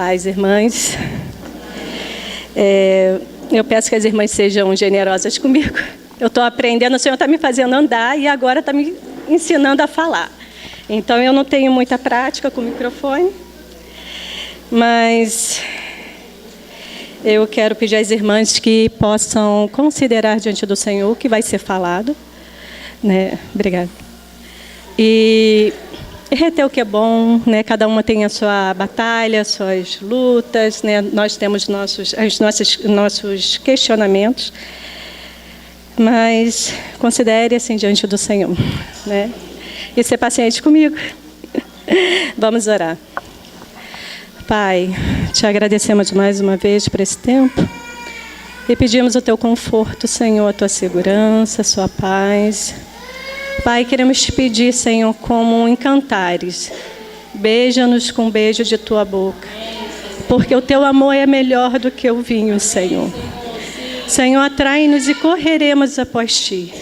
paz, irmãs. Eu peço que as irmãs sejam generosas comigo. Eu estou aprendendo, o Senhor está me fazendo andar e agora está me ensinando a falar. Então, eu não tenho muita prática com o microfone, mas eu quero pedir às irmãs que possam considerar diante do Senhor o que vai ser falado. Né? Obrigada. E reter o que é bom, né? Cada uma tem a sua batalha, suas lutas, né? Nós temos nossos questionamentos, mas considere assim diante do Senhor, né? E ser paciente comigo. Vamos orar. Pai, te agradecemos mais uma vez por esse tempo e pedimos o teu conforto, Senhor, a tua segurança, a sua paz. Pai, queremos te pedir, Senhor, como em cantares, beija-nos com um beijo de tua boca, porque o teu amor é melhor do que o vinho, Senhor. Senhor, atrai-nos e correremos após ti.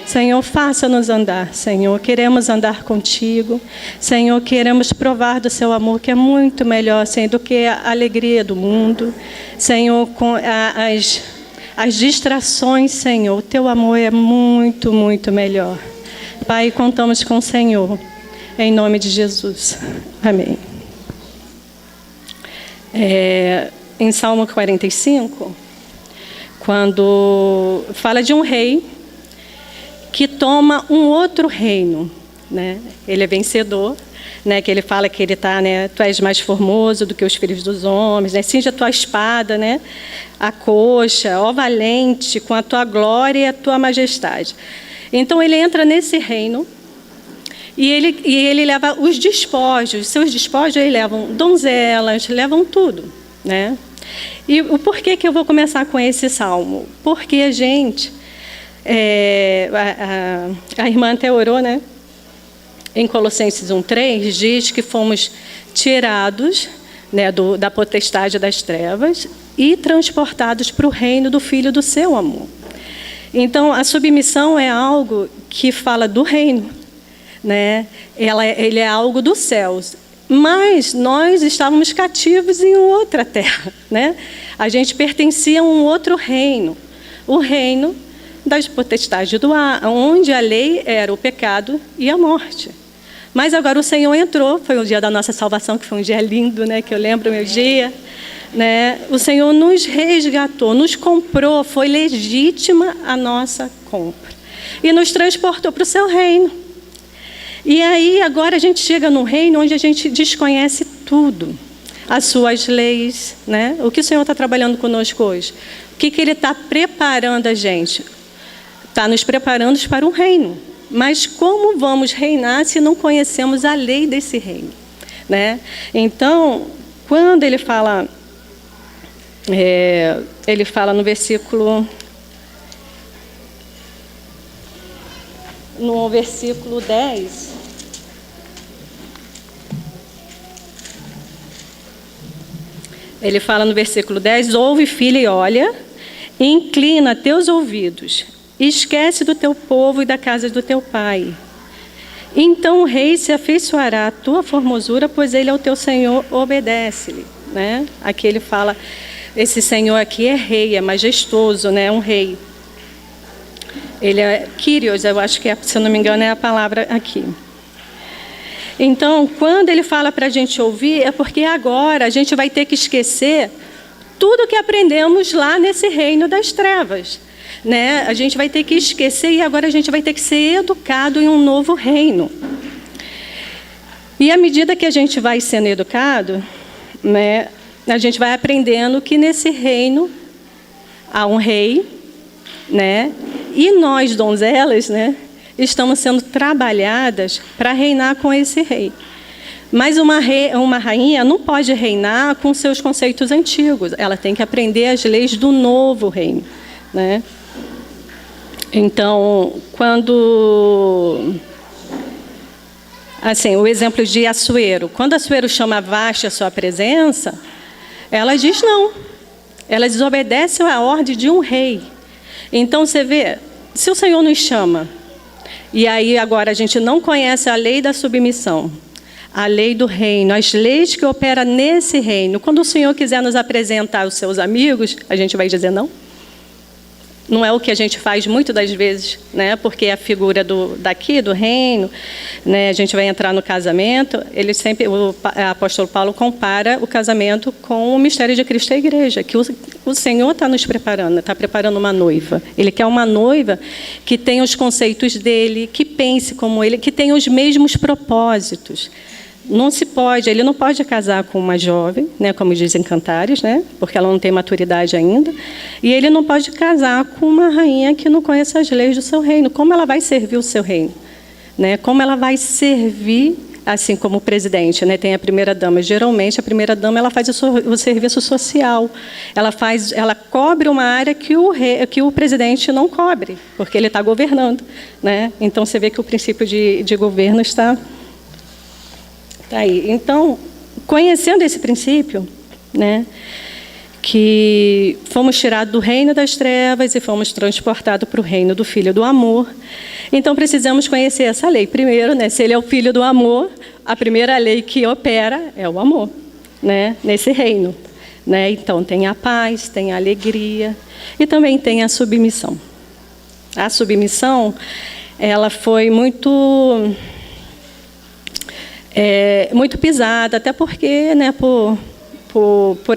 Senhor, faça-nos andar, Senhor. Queremos andar contigo. Senhor, queremos provar do seu amor, que é muito melhor, Senhor, do que a alegria do mundo. Senhor, com as distrações, Senhor, o teu amor é muito, muito melhor. Pai, contamos com o Senhor, em nome de Jesus. Amém. Em Salmo 45, quando fala de um rei que toma um outro reino, né? Ele é vencedor, né? Que ele fala que ele está, né? Tu és mais formoso do que os filhos dos homens, né? Cinja a tua espada, né? A coxa, ó valente, com a tua glória e a tua majestade. Então ele entra nesse reino e ele leva os despojos. Seus despojos ele levam donzelas, levam tudo, né? E o porquê que eu vou começar com esse salmo? Porque a gente, a irmã até orou, né? Em Colossenses 1:3 diz que fomos tirados, né, da potestade das trevas e transportados para o reino do Filho do seu amor. Então, a submissão é algo que fala do reino, né? Ele é algo dos céus. Mas nós estávamos cativos em outra terra, né? A gente pertencia a um outro reino, o reino das potestades do ar, onde a lei era o pecado e a morte. Mas agora o Senhor entrou, foi o dia da nossa salvação, que foi um dia lindo, né? Que eu lembro o meu dia. Né? O Senhor nos resgatou, nos comprou, foi legítima a nossa compra. E nos transportou para o seu reino. E aí agora a gente chega num reino onde a gente desconhece tudo. As suas leis, né? O que o Senhor está trabalhando conosco hoje? O que Ele está preparando a gente? Está nos preparando para um reino. Mas como vamos reinar se não conhecemos a lei desse reino? Né? Então, quando ele fala no versículo 10, ele fala no versículo 10, ouve, filha, e olha, inclina teus ouvidos, esquece do teu povo e da casa do teu pai. Então o rei se afeiçoará à tua formosura, pois ele é o teu Senhor, obedece-lhe. Né? Aqui ele fala, esse Senhor aqui é rei, é majestoso, né? Um rei. Ele é Kyrios, eu acho que, se eu não me engano, é a palavra aqui. Então, quando ele fala para a gente ouvir, é porque agora a gente vai ter que esquecer tudo que aprendemos lá nesse reino das trevas. Né? A gente vai ter que esquecer e agora a gente vai ter que ser educado em um novo reino. E à medida que a gente vai sendo educado, né, a gente vai aprendendo que nesse reino há um rei, né, e nós, donzelas, né, estamos sendo trabalhadas para reinar com esse rei. Mas uma rainha não pode reinar com seus conceitos antigos. Ela tem que aprender as leis do novo reino. Né? Então, quando... Assim, o exemplo de Assuero. Quando Assuero chama Vasti à sua presença, ela diz não. Ela desobedece à ordem de um rei. Então, você vê, se o Senhor nos chama, e aí agora a gente não conhece a lei da submissão, a lei do reino, as leis que operam nesse reino. Quando o Senhor quiser nos apresentar os seus amigos, a gente vai dizer não? Não é o que a gente faz muitas das vezes, né? Porque a figura daqui, do reino, né? A gente vai entrar no casamento, o apóstolo Paulo compara o casamento com o mistério de Cristo e a igreja, que o Senhor está nos preparando, está preparando uma noiva. Ele quer uma noiva que tenha os conceitos dele, que pense como ele, que tenha os mesmos propósitos. Ele não pode casar com uma jovem, né, como dizem Cantares, né, porque ela não tem maturidade ainda, e ele não pode casar com uma rainha que não conhece as leis do seu reino. Como ela vai servir o seu reino? Né? Como ela vai servir, assim como o presidente, né, tem a primeira-dama. Geralmente, a primeira-dama ela faz o serviço social. Ela cobre uma área que o presidente não cobre, porque ele está governando. Né? Então, você vê que o princípio de governo está aí. Então, conhecendo esse princípio, né, que fomos tirados do reino das trevas e fomos transportados para o reino do Filho do Amor, então precisamos conhecer essa lei. Primeiro, né, se ele é o Filho do Amor, a primeira lei que opera é o amor, né, nesse reino. Né? Então, tem a paz, tem a alegria e também tem a submissão. A submissão, ela foi muito pisada, até porque, né, por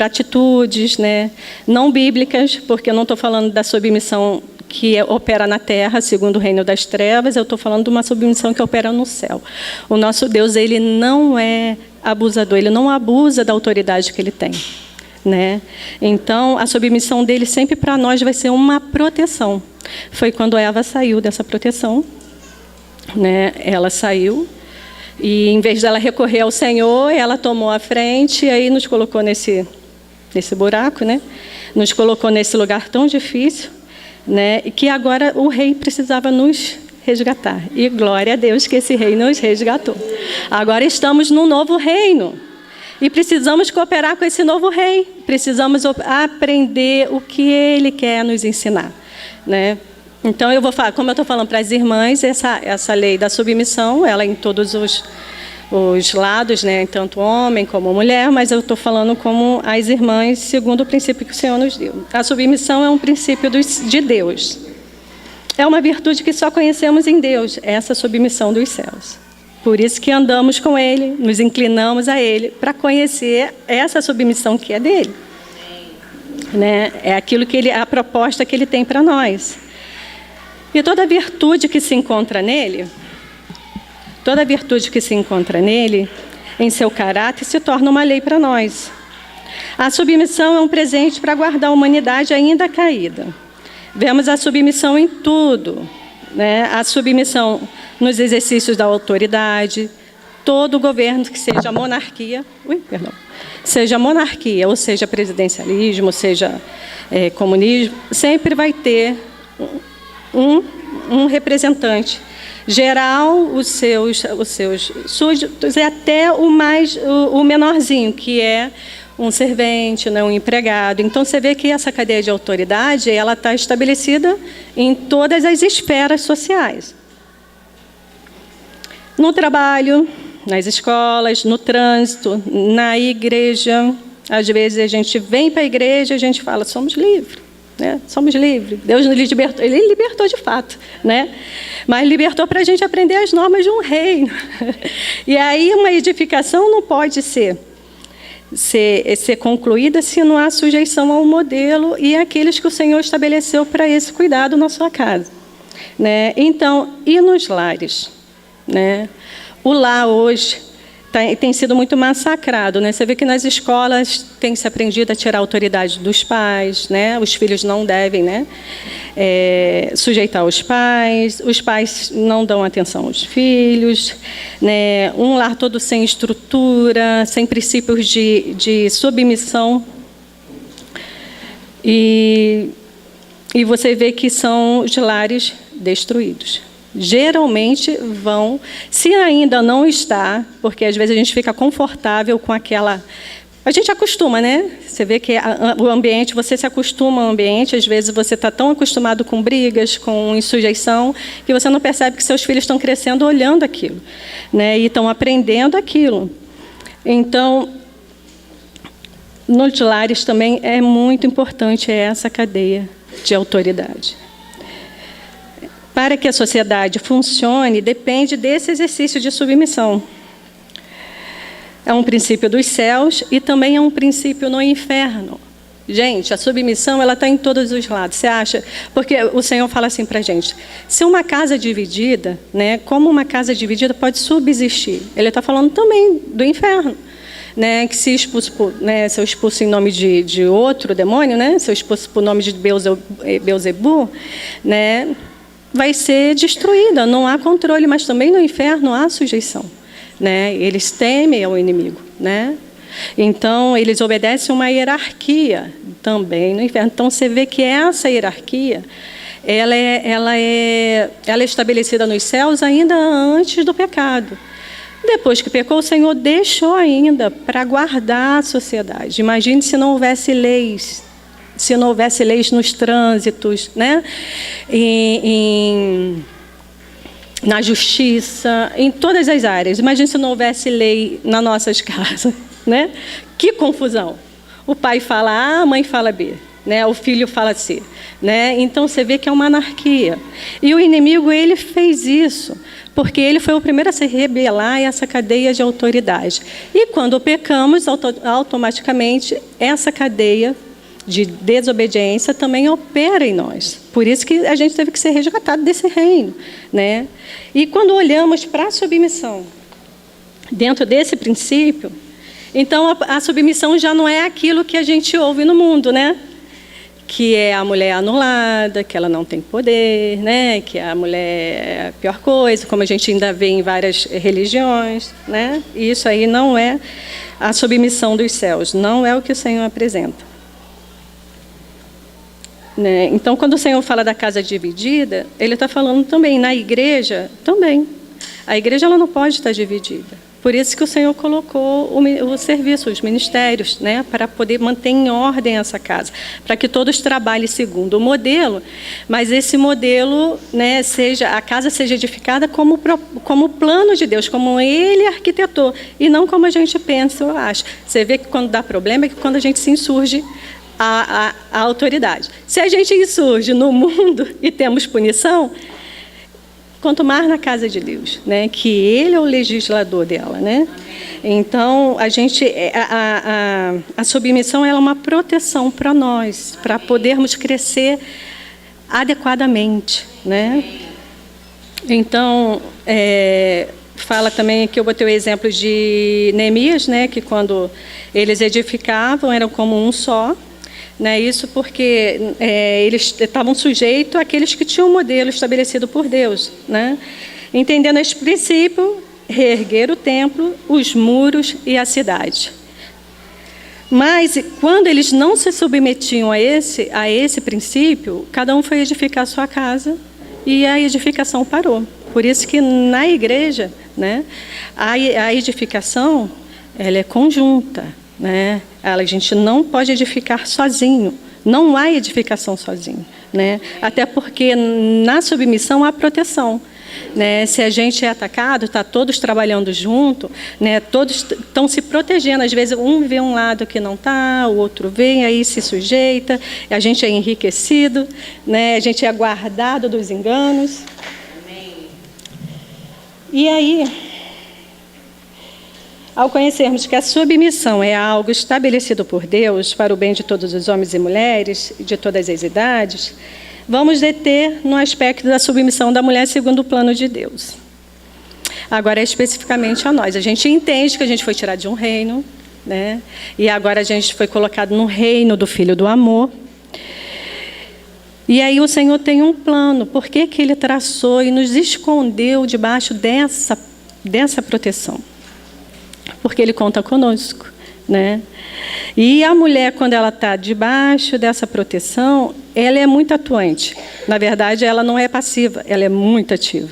atitudes, né, não bíblicas, porque eu não estou falando da submissão que opera na terra, segundo o reino das trevas, eu estou falando de uma submissão que opera no céu. O nosso Deus, ele não é abusador, ele não abusa da autoridade que ele tem. Né? Então, a submissão dele sempre para nós vai ser uma proteção. Foi quando Eva saiu dessa proteção, né? Ela saiu, e em vez dela recorrer ao Senhor, ela tomou a frente e aí nos colocou nesse buraco, né? Nos colocou nesse lugar tão difícil, né? E que agora o rei precisava nos resgatar. E glória a Deus que esse rei nos resgatou. Agora estamos num novo reino. E precisamos cooperar com esse novo rei. Precisamos aprender o que ele quer nos ensinar, né? Então, eu vou falar, como eu estou falando para as irmãs, essa lei da submissão, ela em todos os lados, né, tanto homem como mulher, mas eu estou falando como as irmãs, segundo o princípio que o Senhor nos deu. A submissão é um princípio de Deus. É uma virtude que só conhecemos em Deus, essa submissão dos céus. Por isso que andamos com Ele, nos inclinamos a Ele, para conhecer essa submissão que é dele. Né? É aquilo a proposta que Ele tem para nós. E toda virtude que se encontra nele, em seu caráter, se torna uma lei para nós. A submissão é um presente para guardar a humanidade ainda caída. Vemos a submissão em tudo, né? A submissão nos exercícios da autoridade, todo governo que seja monarquia, seja monarquia, ou seja presidencialismo, seja comunismo, sempre vai ter um representante geral, os seus súditos, e até o menorzinho, que é um servente, né, um empregado. Então, você vê que essa cadeia de autoridade ela está estabelecida em todas as esferas sociais. No trabalho, nas escolas, no trânsito, na igreja. Às vezes, a gente vem para a igreja e a gente fala, somos livres. Né? Somos livres. Deus nos libertou. Ele libertou de fato, né? Mas libertou para a gente aprender as normas de um reino. E aí uma edificação não pode ser concluída se não há sujeição ao modelo e àqueles que o Senhor estabeleceu para esse cuidado na sua casa. Né? Então, e nos lares? Né? O lar hoje tem sido muito massacrado, né? Você vê que nas escolas tem se aprendido a tirar a autoridade dos pais, né? Os filhos não devem, né, sujeitar os pais não dão atenção aos filhos, né? Um lar todo sem estrutura, sem princípios de submissão. E você vê que são os lares destruídos. Geralmente vão, se ainda não está, porque às vezes a gente fica confortável com aquela A gente acostuma, né? Você vê que o ambiente, você se acostuma ao ambiente, às vezes você está tão acostumado com brigas, com insujeição, que você não percebe que seus filhos estão crescendo olhando aquilo, né? E estão aprendendo aquilo. Então, nos lares também é muito importante essa cadeia de autoridade. Para que a sociedade funcione, depende desse exercício de submissão. É um princípio dos céus e também é um princípio no inferno. Gente, a submissão ela está em todos os lados. Você acha? Porque o Senhor fala assim para a gente: se uma casa dividida, né, como uma casa dividida pode subsistir? Ele está falando também do inferno, né, que se eu expulso em nome de outro demônio, né, se eu expulso por nome de Beelzebu, né, vai ser destruída. Não há controle, mas também no inferno há sujeição. Né? Eles temem ao inimigo, né? Então eles obedecem uma hierarquia também no inferno. Então você vê que essa hierarquia ela é estabelecida nos céus ainda antes do pecado. Depois que pecou, o Senhor deixou ainda para guardar a sociedade. Imagine se não houvesse leis, se não houvesse leis nos trânsitos, né? Na justiça, em todas as áreas. Imagina se não houvesse lei nas nossas casas, né? Que confusão. O pai fala A, a mãe fala B, né? O filho fala C, né? Então você vê que é uma anarquia. E o inimigo, ele fez isso, porque ele foi o primeiro a se rebelar a essa cadeia de autoridade. E quando pecamos, automaticamente essa cadeia de desobediência também opera em nós. Por isso que a gente teve que ser resgatado desse reino, né? E quando olhamos para a submissão, dentro desse princípio, então a submissão já não é aquilo que a gente ouve no mundo, né? Que é a mulher anulada, que ela não tem poder, né? Que a mulher é a pior coisa, como a gente ainda vê em várias religiões, né? E isso aí não é a submissão dos céus, não é o que o Senhor apresenta. Né? Então, quando o Senhor fala da casa dividida, Ele está falando também na igreja, também. A igreja ela não pode estar dividida. Por isso que o Senhor colocou o serviço, os ministérios, né? Para poder manter em ordem essa casa, para que todos trabalhem segundo o modelo, mas esse modelo, né, a casa seja edificada como o plano de Deus, como Ele arquitetou, e não como a gente pensa ou acha. Você vê que quando dá problema é que quando a gente se insurge a autoridade. Se a gente insurge no mundo e temos punição, quanto mais na casa de Deus, né? Que Ele é o legislador dela, né? Então a submissão ela é uma proteção para nós, para podermos crescer adequadamente, né? Então fala também que eu botei o exemplo de Neemias, né? Que quando eles edificavam eram como um só. Né, isso porque eles estavam sujeitos àqueles que tinham um modelo estabelecido por Deus. Né? Entendendo esse princípio, reerguer o templo, os muros e a cidade. Mas, quando eles não se submetiam a esse princípio, cada um foi edificar a sua casa e a edificação parou. Por isso que, na igreja, né, a edificação ela é conjunta. Né? A gente não pode edificar sozinho, não há edificação sozinho, né? Até porque na submissão há proteção, né? Se a gente é atacado, está todos trabalhando junto, né? Todos estão se protegendo, às vezes um vê um lado que não está, o outro vem, aí se sujeita, a gente é enriquecido, né? A gente é guardado dos enganos. E aí, ao conhecermos que a submissão é algo estabelecido por Deus para o bem de todos os homens e mulheres, de todas as idades, vamos deter no aspecto da submissão da mulher segundo o plano de Deus. Agora, especificamente a nós. A gente entende que a gente foi tirado de um reino, né? E agora a gente foi colocado no reino do Filho do Amor. E aí o Senhor tem um plano. Por que Ele traçou e nos escondeu debaixo dessa proteção? Porque Ele conta conosco, né? E a mulher, quando ela está debaixo dessa proteção, ela é muito atuante. Na verdade, ela não é passiva, ela é muito ativa.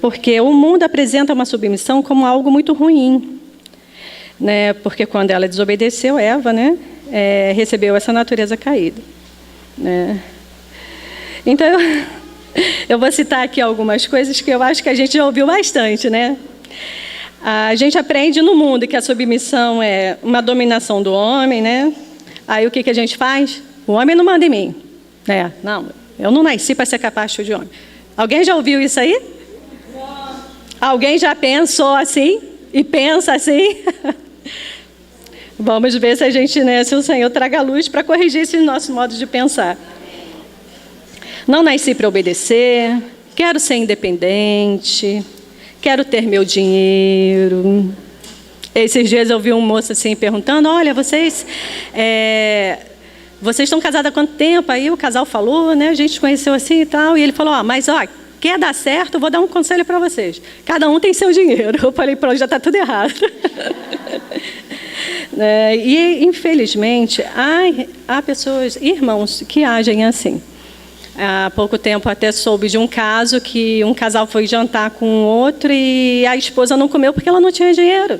Porque o mundo apresenta uma submissão como algo muito ruim. né? Porque quando ela desobedeceu, Eva, né? Recebeu essa natureza caída, né? Então, eu vou citar aqui algumas coisas que eu acho que a gente já ouviu bastante, né? A gente aprende no mundo que a submissão é uma dominação do homem, né? Aí o que a gente faz? O homem não manda em mim. Não, eu não nasci para ser capacho de homem. Alguém já ouviu isso aí? Alguém já pensou assim? E pensa assim? Vamos ver se a gente, né, se o Senhor traga luz para corrigir esse nosso modo de pensar. Não nasci para obedecer, quero ser independente, quero ter meu dinheiro. Esses dias eu vi um moço assim perguntando, olha, vocês estão casados há quanto tempo? Aí o casal falou, né, a gente conheceu assim e tal, e ele falou, mas quer dar certo, eu vou dar um conselho para vocês. Cada um tem seu dinheiro. Eu falei, pronto, já está tudo errado. E, infelizmente, há pessoas, irmãos, que agem assim. Há pouco tempo até soube de um caso que um casal foi jantar com o outro e a esposa não comeu porque ela não tinha dinheiro.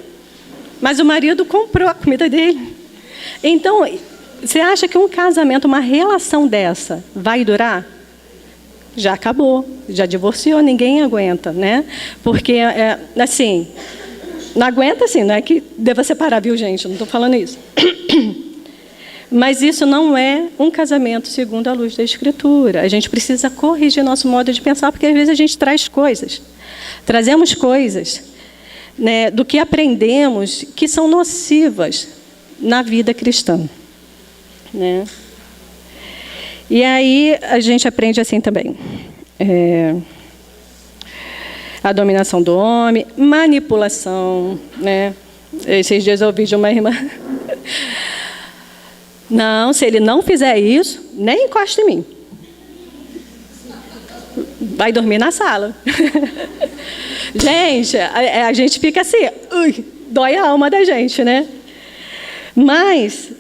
Mas o marido comprou a comida dele. Então, você acha que um casamento, uma relação dessa, vai durar? Já acabou, já divorciou, ninguém aguenta, né? Porque, assim, não aguenta assim, não é que deva separar, viu, gente? Não estou falando isso. Mas isso não é um casamento segundo a luz da Escritura. A gente precisa corrigir nosso modo de pensar, porque às vezes a gente trazemos coisas, né, do que aprendemos que são nocivas na vida cristã, né? E aí a gente aprende assim também. A dominação do homem, manipulação, né? Esses dias eu ouvi de uma irmã... Não, se ele não fizer isso, nem encosta em mim. Vai dormir na sala. Gente, a gente fica assim, dói a alma da gente, né? Mas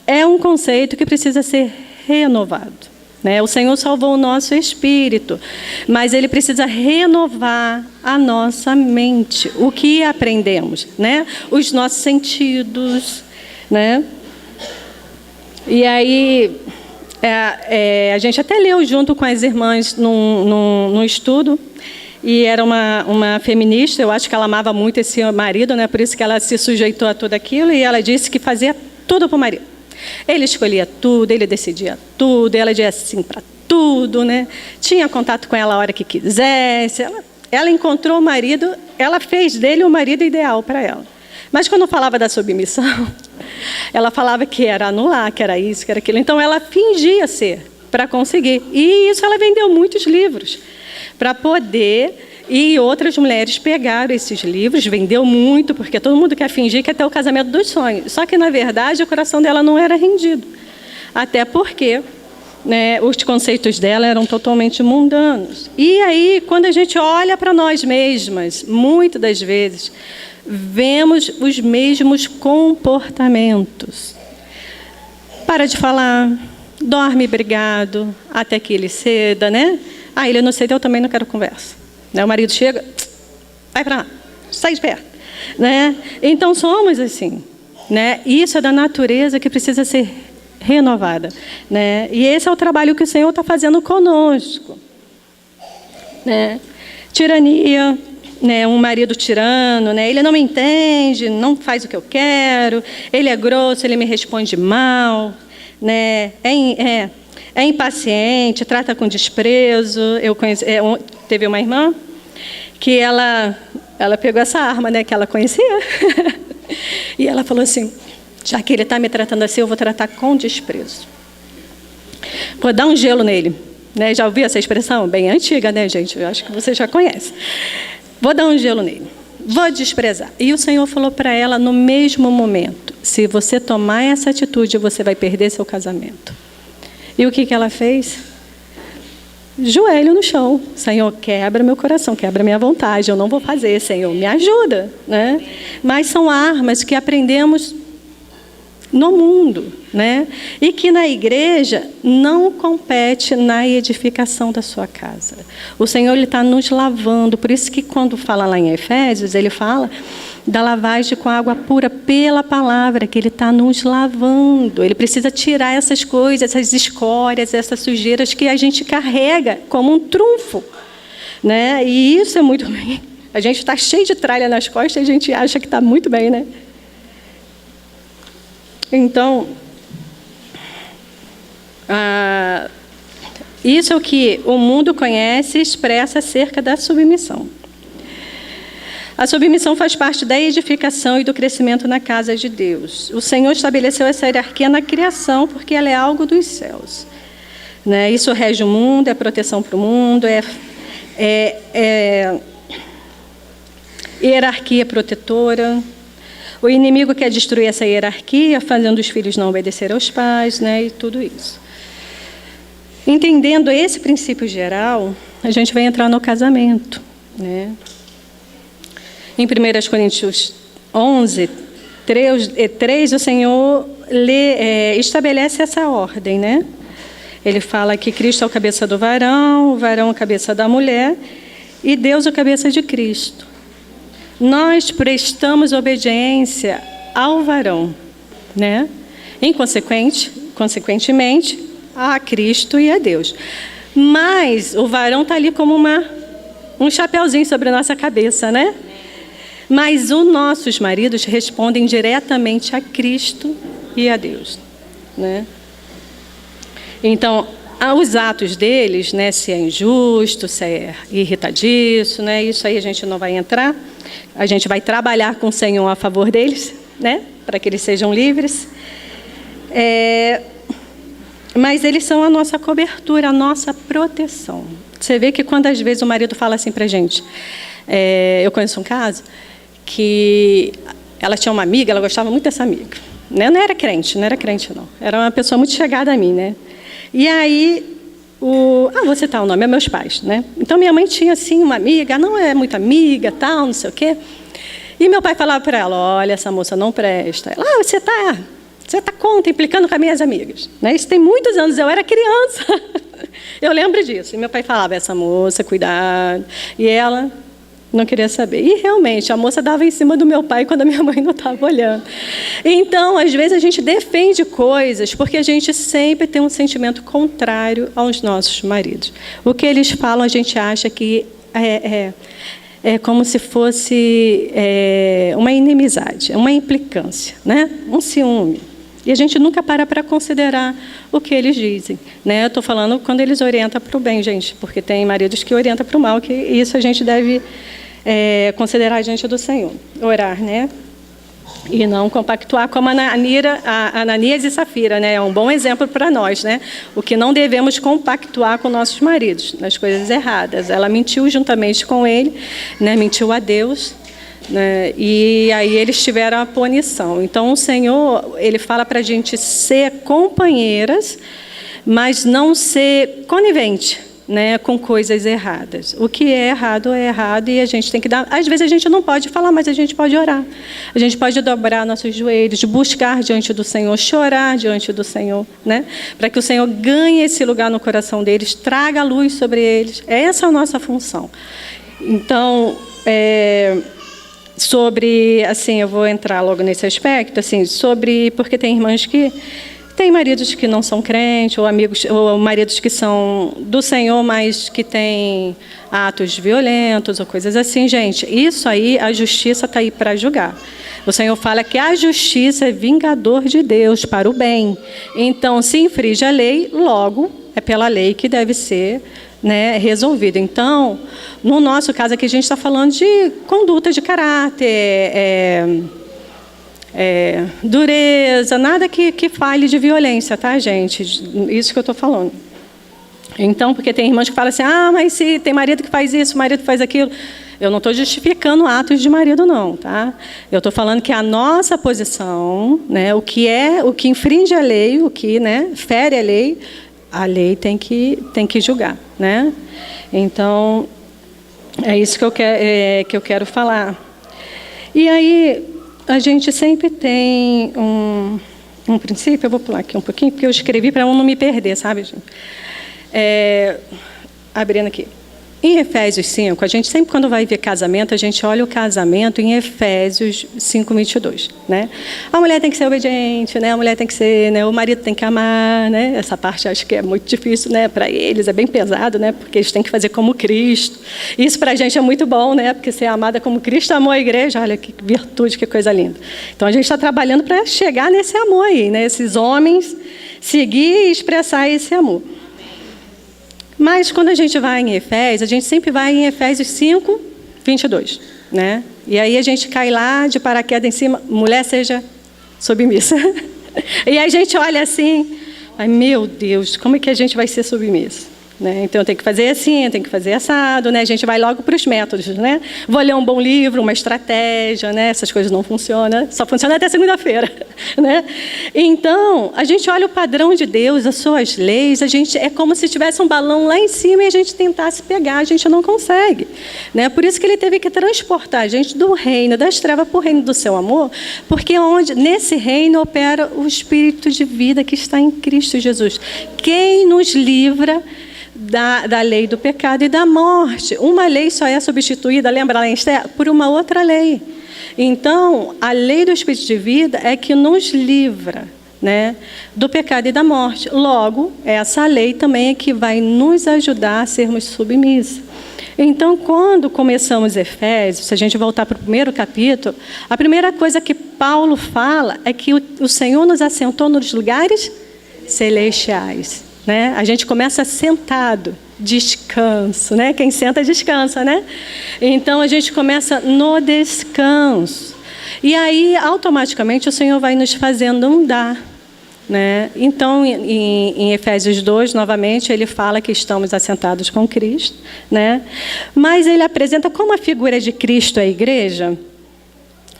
é um conceito que precisa ser renovado, né? O Senhor salvou o nosso espírito, mas Ele precisa renovar a nossa mente. O que aprendemos, né? Os nossos sentidos, né? E aí, a gente até leu junto com as irmãs num estudo, e era uma feminista, eu acho que ela amava muito esse marido, né? Por isso que ela se sujeitou a tudo aquilo, e ela disse que fazia tudo para o marido. Ele escolhia tudo, ele decidia tudo, ela dizia sim para tudo, né? Tinha contato com ela a hora que quisesse. Ela encontrou o marido, ela fez dele o marido ideal para ela. Mas quando falava da submissão, ela falava que era anular, que era isso, que era aquilo. Então, ela fingia ser para conseguir. E isso ela vendeu muitos livros para poder... E outras mulheres pegaram esses livros, vendeu muito, porque todo mundo quer fingir que é até o casamento dos sonhos. Só que, na verdade, o coração dela não era rendido. Até porque, né, os conceitos dela eram totalmente mundanos. E aí, quando a gente olha para nós mesmas, muitas das vezes... vemos os mesmos comportamentos. Para de falar, dorme brigado, até que ele ceda, né? Ele não ceda, eu também não quero conversa. Né? O marido chega, vai para lá, sai de perto. Né? Então, somos assim. Né? Isso é da natureza que precisa ser renovada. Né? E esse é o trabalho que o Senhor está fazendo conosco. Né? Tirania... né, um marido tirano, né, ele não me entende, não faz o que eu quero, ele é grosso, ele me responde mal, né, é impaciente, trata com desprezo. Eu conheci, teve uma irmã que ela pegou essa arma, né, que ela conhecia, e ela falou assim, já que ele está me tratando assim, eu vou tratar com desprezo. Vou dar um gelo nele. Né, já ouviu essa expressão? Bem antiga, né, gente? Eu acho que você já conhece. Vou dar um gelo nele, vou desprezar. E o Senhor falou para ela no mesmo momento, se você tomar essa atitude, você vai perder seu casamento. E o que ela fez? Joelho no chão. Senhor, quebra meu coração, quebra minha vontade, eu não vou fazer, Senhor, me ajuda. Né? Mas são armas que aprendemos no mundo, né? E que na igreja não compete na edificação da sua casa. O Senhor está nos lavando, por isso que quando fala lá em Efésios, ele fala da lavagem com água pura pela palavra, que Ele está nos lavando. Ele precisa tirar essas coisas, essas escórias, essas sujeiras que a gente carrega como um trunfo, né? E isso é muito bem. A gente está cheio de tralha nas costas e a gente acha que está muito bem, né? Então, isso é o que o mundo conhece e expressa acerca da submissão. A submissão faz parte da edificação e do crescimento na casa de Deus. O Senhor estabeleceu essa hierarquia na criação porque ela é algo dos céus, né? Isso rege o mundo, é proteção para o mundo, é hierarquia protetora. O inimigo quer destruir essa hierarquia, fazendo os filhos não obedecer aos pais, né? E tudo isso. Entendendo esse princípio geral, a gente vai entrar no casamento, né? Em 1 Coríntios 11, 3, o Senhor estabelece essa ordem, né? Ele fala que Cristo é o cabeça do varão, o varão é a cabeça da mulher, e Deus é a cabeça de Cristo. Nós prestamos obediência ao varão, né? Consequentemente, a Cristo e a Deus. Mas o varão está ali como um chapeuzinho sobre a nossa cabeça, né? Mas os nossos maridos respondem diretamente a Cristo e a Deus, né? Então, os atos deles, né, se é injusto, se é irritadiço, né, isso aí a gente não vai entrar. A gente vai trabalhar com o Senhor a favor deles, né, para que eles sejam livres. Mas eles são a nossa cobertura, a nossa proteção. Você vê que quando às vezes o marido fala assim para a gente, eu conheço um caso que ela tinha uma amiga, ela gostava muito dessa amiga, né? Não era crente não. Era uma pessoa muito chegada a mim, né? E aí, vou citar o nome, é meus pais, né? Então minha mãe tinha assim uma amiga, não é muito amiga, tal, não sei o quê. E meu pai falava para ela, olha, essa moça não presta. Ela, você está implicando com as minhas amigas, né? Isso tem muitos anos, eu era criança. Eu lembro disso. E meu pai falava, essa moça, cuidado. E ela não queria saber. E realmente, a moça dava em cima do meu pai quando a minha mãe não estava olhando. Então, às vezes, a gente defende coisas porque a gente sempre tem um sentimento contrário aos nossos maridos. O que eles falam, a gente acha que é como se fosse uma inimizade, uma implicância, né? Um ciúme. E a gente nunca para considerar o que eles dizem, né? Eu estou falando quando eles orientam para o bem, gente, porque tem maridos que orientam para o mal, que isso a gente deve considerar diante do Senhor. Orar, né? E não compactuar como Ananias e Safira, né? É um bom exemplo para nós, né? O que não devemos compactuar com nossos maridos, nas coisas erradas. Ela mentiu juntamente com ele, né? Mentiu a Deus, né? E aí eles tiveram a punição. Então o Senhor, Ele fala para a gente ser companheiras, mas não ser conivente, né, com coisas erradas. O que é errado e a gente tem que dar. Às vezes a gente não pode falar, mas a gente pode orar. A gente pode dobrar nossos joelhos, buscar diante do Senhor, chorar diante do Senhor, né, para que o Senhor ganhe esse lugar no coração deles, traga luz sobre eles. Essa é a nossa função. Então, assim, eu vou entrar logo nesse aspecto, assim, porque tem irmãs que tem maridos que não são crentes, ou maridos que são do Senhor, mas que têm atos violentos ou coisas assim. Gente, isso aí, a justiça está aí para julgar. O Senhor fala que a justiça é vingador de Deus para o bem. Então, se infringe a lei, logo é pela lei que deve ser, né, resolvido. Então, no nosso caso aqui, a gente está falando de conduta de caráter, dureza, nada que fale de violência, tá, gente? Isso que eu estou falando. Então, porque tem irmãs que falam assim, mas se tem marido que faz isso, marido que faz aquilo. Eu não estou justificando atos de marido, não, tá? Eu estou falando que a nossa posição, né, o que infringe a lei, o que, né, fere a lei tem que julgar, né? Então, é isso que eu quero falar. E aí, a gente sempre tem um princípio, eu vou pular aqui um pouquinho, porque eu escrevi para eu não me perder, sabe, gente? Abrindo aqui. Em Efésios 5, a gente sempre quando vai ver casamento, a gente olha o casamento em Efésios 5:22, né? A mulher tem que ser obediente, né? A mulher tem que ser, né? O marido tem que amar, né? Essa parte acho que é muito difícil, né? Para eles é bem pesado, né? Porque eles têm que fazer como Cristo. Isso para a gente é muito bom, né? Porque ser amada como Cristo amou a igreja, olha que virtude, que coisa linda. Então a gente está trabalhando para chegar nesse amor aí, né? Esses homens seguir e expressar esse amor. Mas quando a gente vai em Efésios, a gente sempre vai em Efésios 5:22, né? E aí a gente cai lá de paraquedas em cima, mulher seja submissa. E a gente olha assim, ai meu Deus, como é que a gente vai ser submissa? Né? Então tem que fazer assim, tem que fazer assado, né? A gente vai logo para os métodos, né? Vou ler um bom livro, uma estratégia, né? Essas coisas não funcionam, só funciona até segunda-feira, né? Então a gente olha o padrão de Deus, as suas leis, a gente é como se tivesse um balão lá em cima e a gente tentasse pegar, a gente não consegue, né? Por isso que ele teve que transportar a gente do reino das trevas para o reino do seu amor, porque nesse reino opera o Espírito de vida que está em Cristo Jesus. Quem nos livra da lei do pecado e da morte. Uma lei só é substituída, lembra lá em Esther? Por uma outra lei. Então, a lei do Espírito de vida é que nos livra, né, do pecado e da morte. Logo, essa lei também é que vai nos ajudar a sermos submissos. Então, quando começamos Efésios, se a gente voltar para o primeiro capítulo, a primeira coisa que Paulo fala é que o Senhor nos assentou nos lugares celestiais. Né? A gente começa sentado, descanso, né? Quem senta descansa, né? Então a gente começa no descanso. E aí, automaticamente, o Senhor vai nos fazendo andar, né? Então, em Efésios 2, novamente, ele fala que estamos assentados com Cristo, né? Mas ele apresenta como a figura de Cristo à igreja,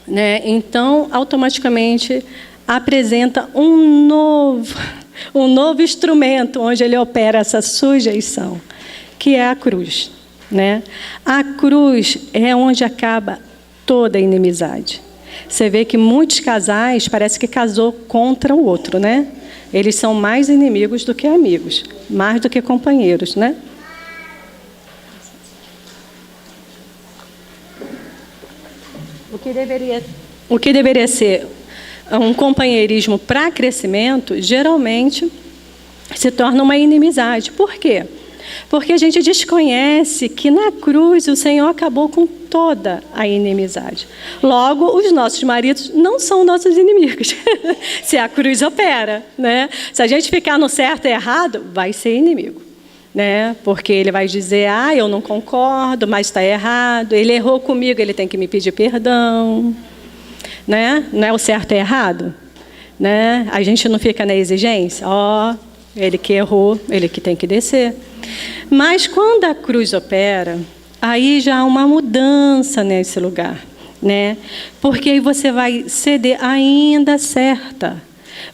né? Então, automaticamente, apresenta um novo instrumento onde ele opera essa sujeição, que é a cruz, né? A cruz é onde acaba toda a inimizade. Você vê que muitos casais parece que casou contra o outro, né? Eles são mais inimigos do que amigos, mais do que companheiros, né? O que deveria ser um companheirismo para crescimento, geralmente se torna uma inimizade. Por quê? Porque a gente desconhece que na cruz o Senhor acabou com toda a inimizade. Logo, os nossos maridos não são nossos inimigos. Se a cruz opera, né? Se a gente ficar no certo e errado, vai ser inimigo, né? Porque ele vai dizer, eu não concordo, mas está errado. Ele errou comigo, ele tem que me pedir perdão. Né? Não é o certo e errado? Né? A gente não fica na exigência. Ele que errou, ele que tem que descer. Mas quando a cruz opera, aí já há uma mudança nesse lugar, né? Porque aí você vai ceder ainda certa.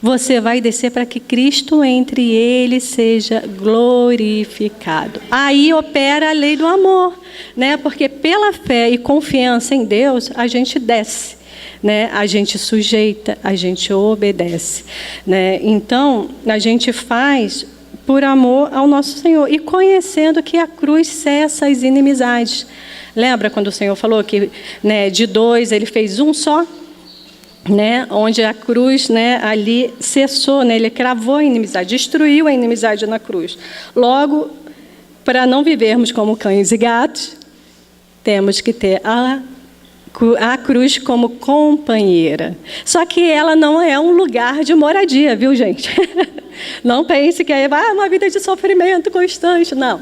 Você vai descer para que Cristo entre ele seja glorificado. Aí opera a lei do amor, né? Porque pela fé e confiança em Deus, a gente desce. Né? A gente sujeita, a gente obedece, né? Então a gente faz por amor ao nosso Senhor e conhecendo que a cruz cessa as inimizades. Lembra quando o Senhor falou que, né, de dois ele fez um só, né? Onde a cruz, né, ali cessou, né? Ele cravou a inimizade, destruiu a inimizade na cruz. Logo, para não vivermos como cães e gatos, temos que ter a cruz como companheira. Só que ela não é um lugar de moradia, viu, gente? Não pense que é uma vida de sofrimento constante, não.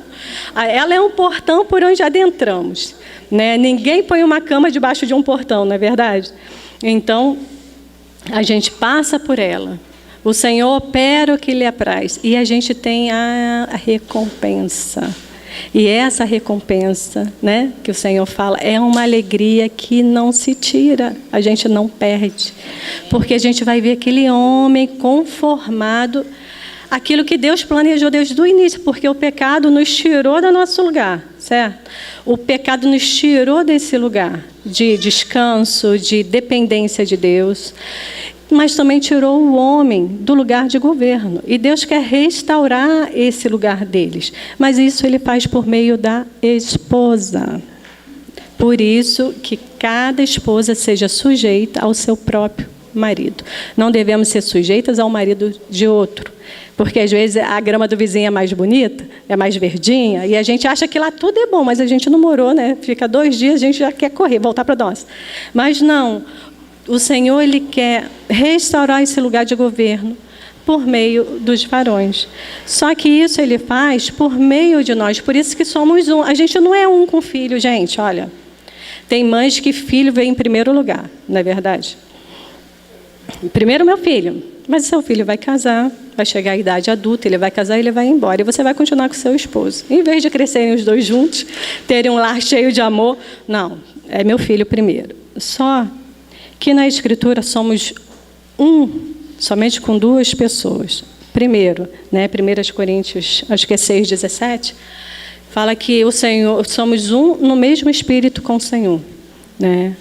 Ela é um portão por onde adentramos, né? Ninguém põe uma cama debaixo de um portão, não é verdade? Então, a gente passa por ela. O Senhor opera o que lhe apraz. E a gente tem a recompensa. E essa recompensa, né, que o Senhor fala, é uma alegria que não se tira, a gente não perde. Porque a gente vai ver aquele homem conformado, aquilo que Deus planejou desde o início, porque o pecado nos tirou do nosso lugar, certo? O pecado nos tirou desse lugar de descanso, de dependência de Deus. mas também tirou o homem do lugar de governo. E Deus quer restaurar esse lugar deles. Mas isso Ele faz por meio da esposa. Por isso que cada esposa seja sujeita ao seu próprio marido. Não devemos ser sujeitas ao marido de outro. Porque às vezes a grama do vizinho é mais bonita, é mais verdinha, e a gente acha que lá tudo é bom, mas a gente não morou, né? Fica 2 dias, a gente já quer correr, voltar para nós. Mas não, o Senhor Ele quer restaurar esse lugar de governo por meio dos varões. Só que isso Ele faz por meio de nós, por isso que somos um. A gente não é um com filho, gente, olha. Tem mães que filho vem em primeiro lugar, não é verdade? Primeiro meu filho, mas seu filho vai casar, vai chegar à idade adulta, ele vai casar e ele vai embora. E você vai continuar com seu esposo. Em vez de crescerem os dois juntos, terem um lar cheio de amor, não, é meu filho primeiro. Só que na Escritura somos somente com 2 pessoas. Primeiro, né, 1 Coríntios, acho que é 6,17, fala que o Senhor, somos um no mesmo espírito com o Senhor, né?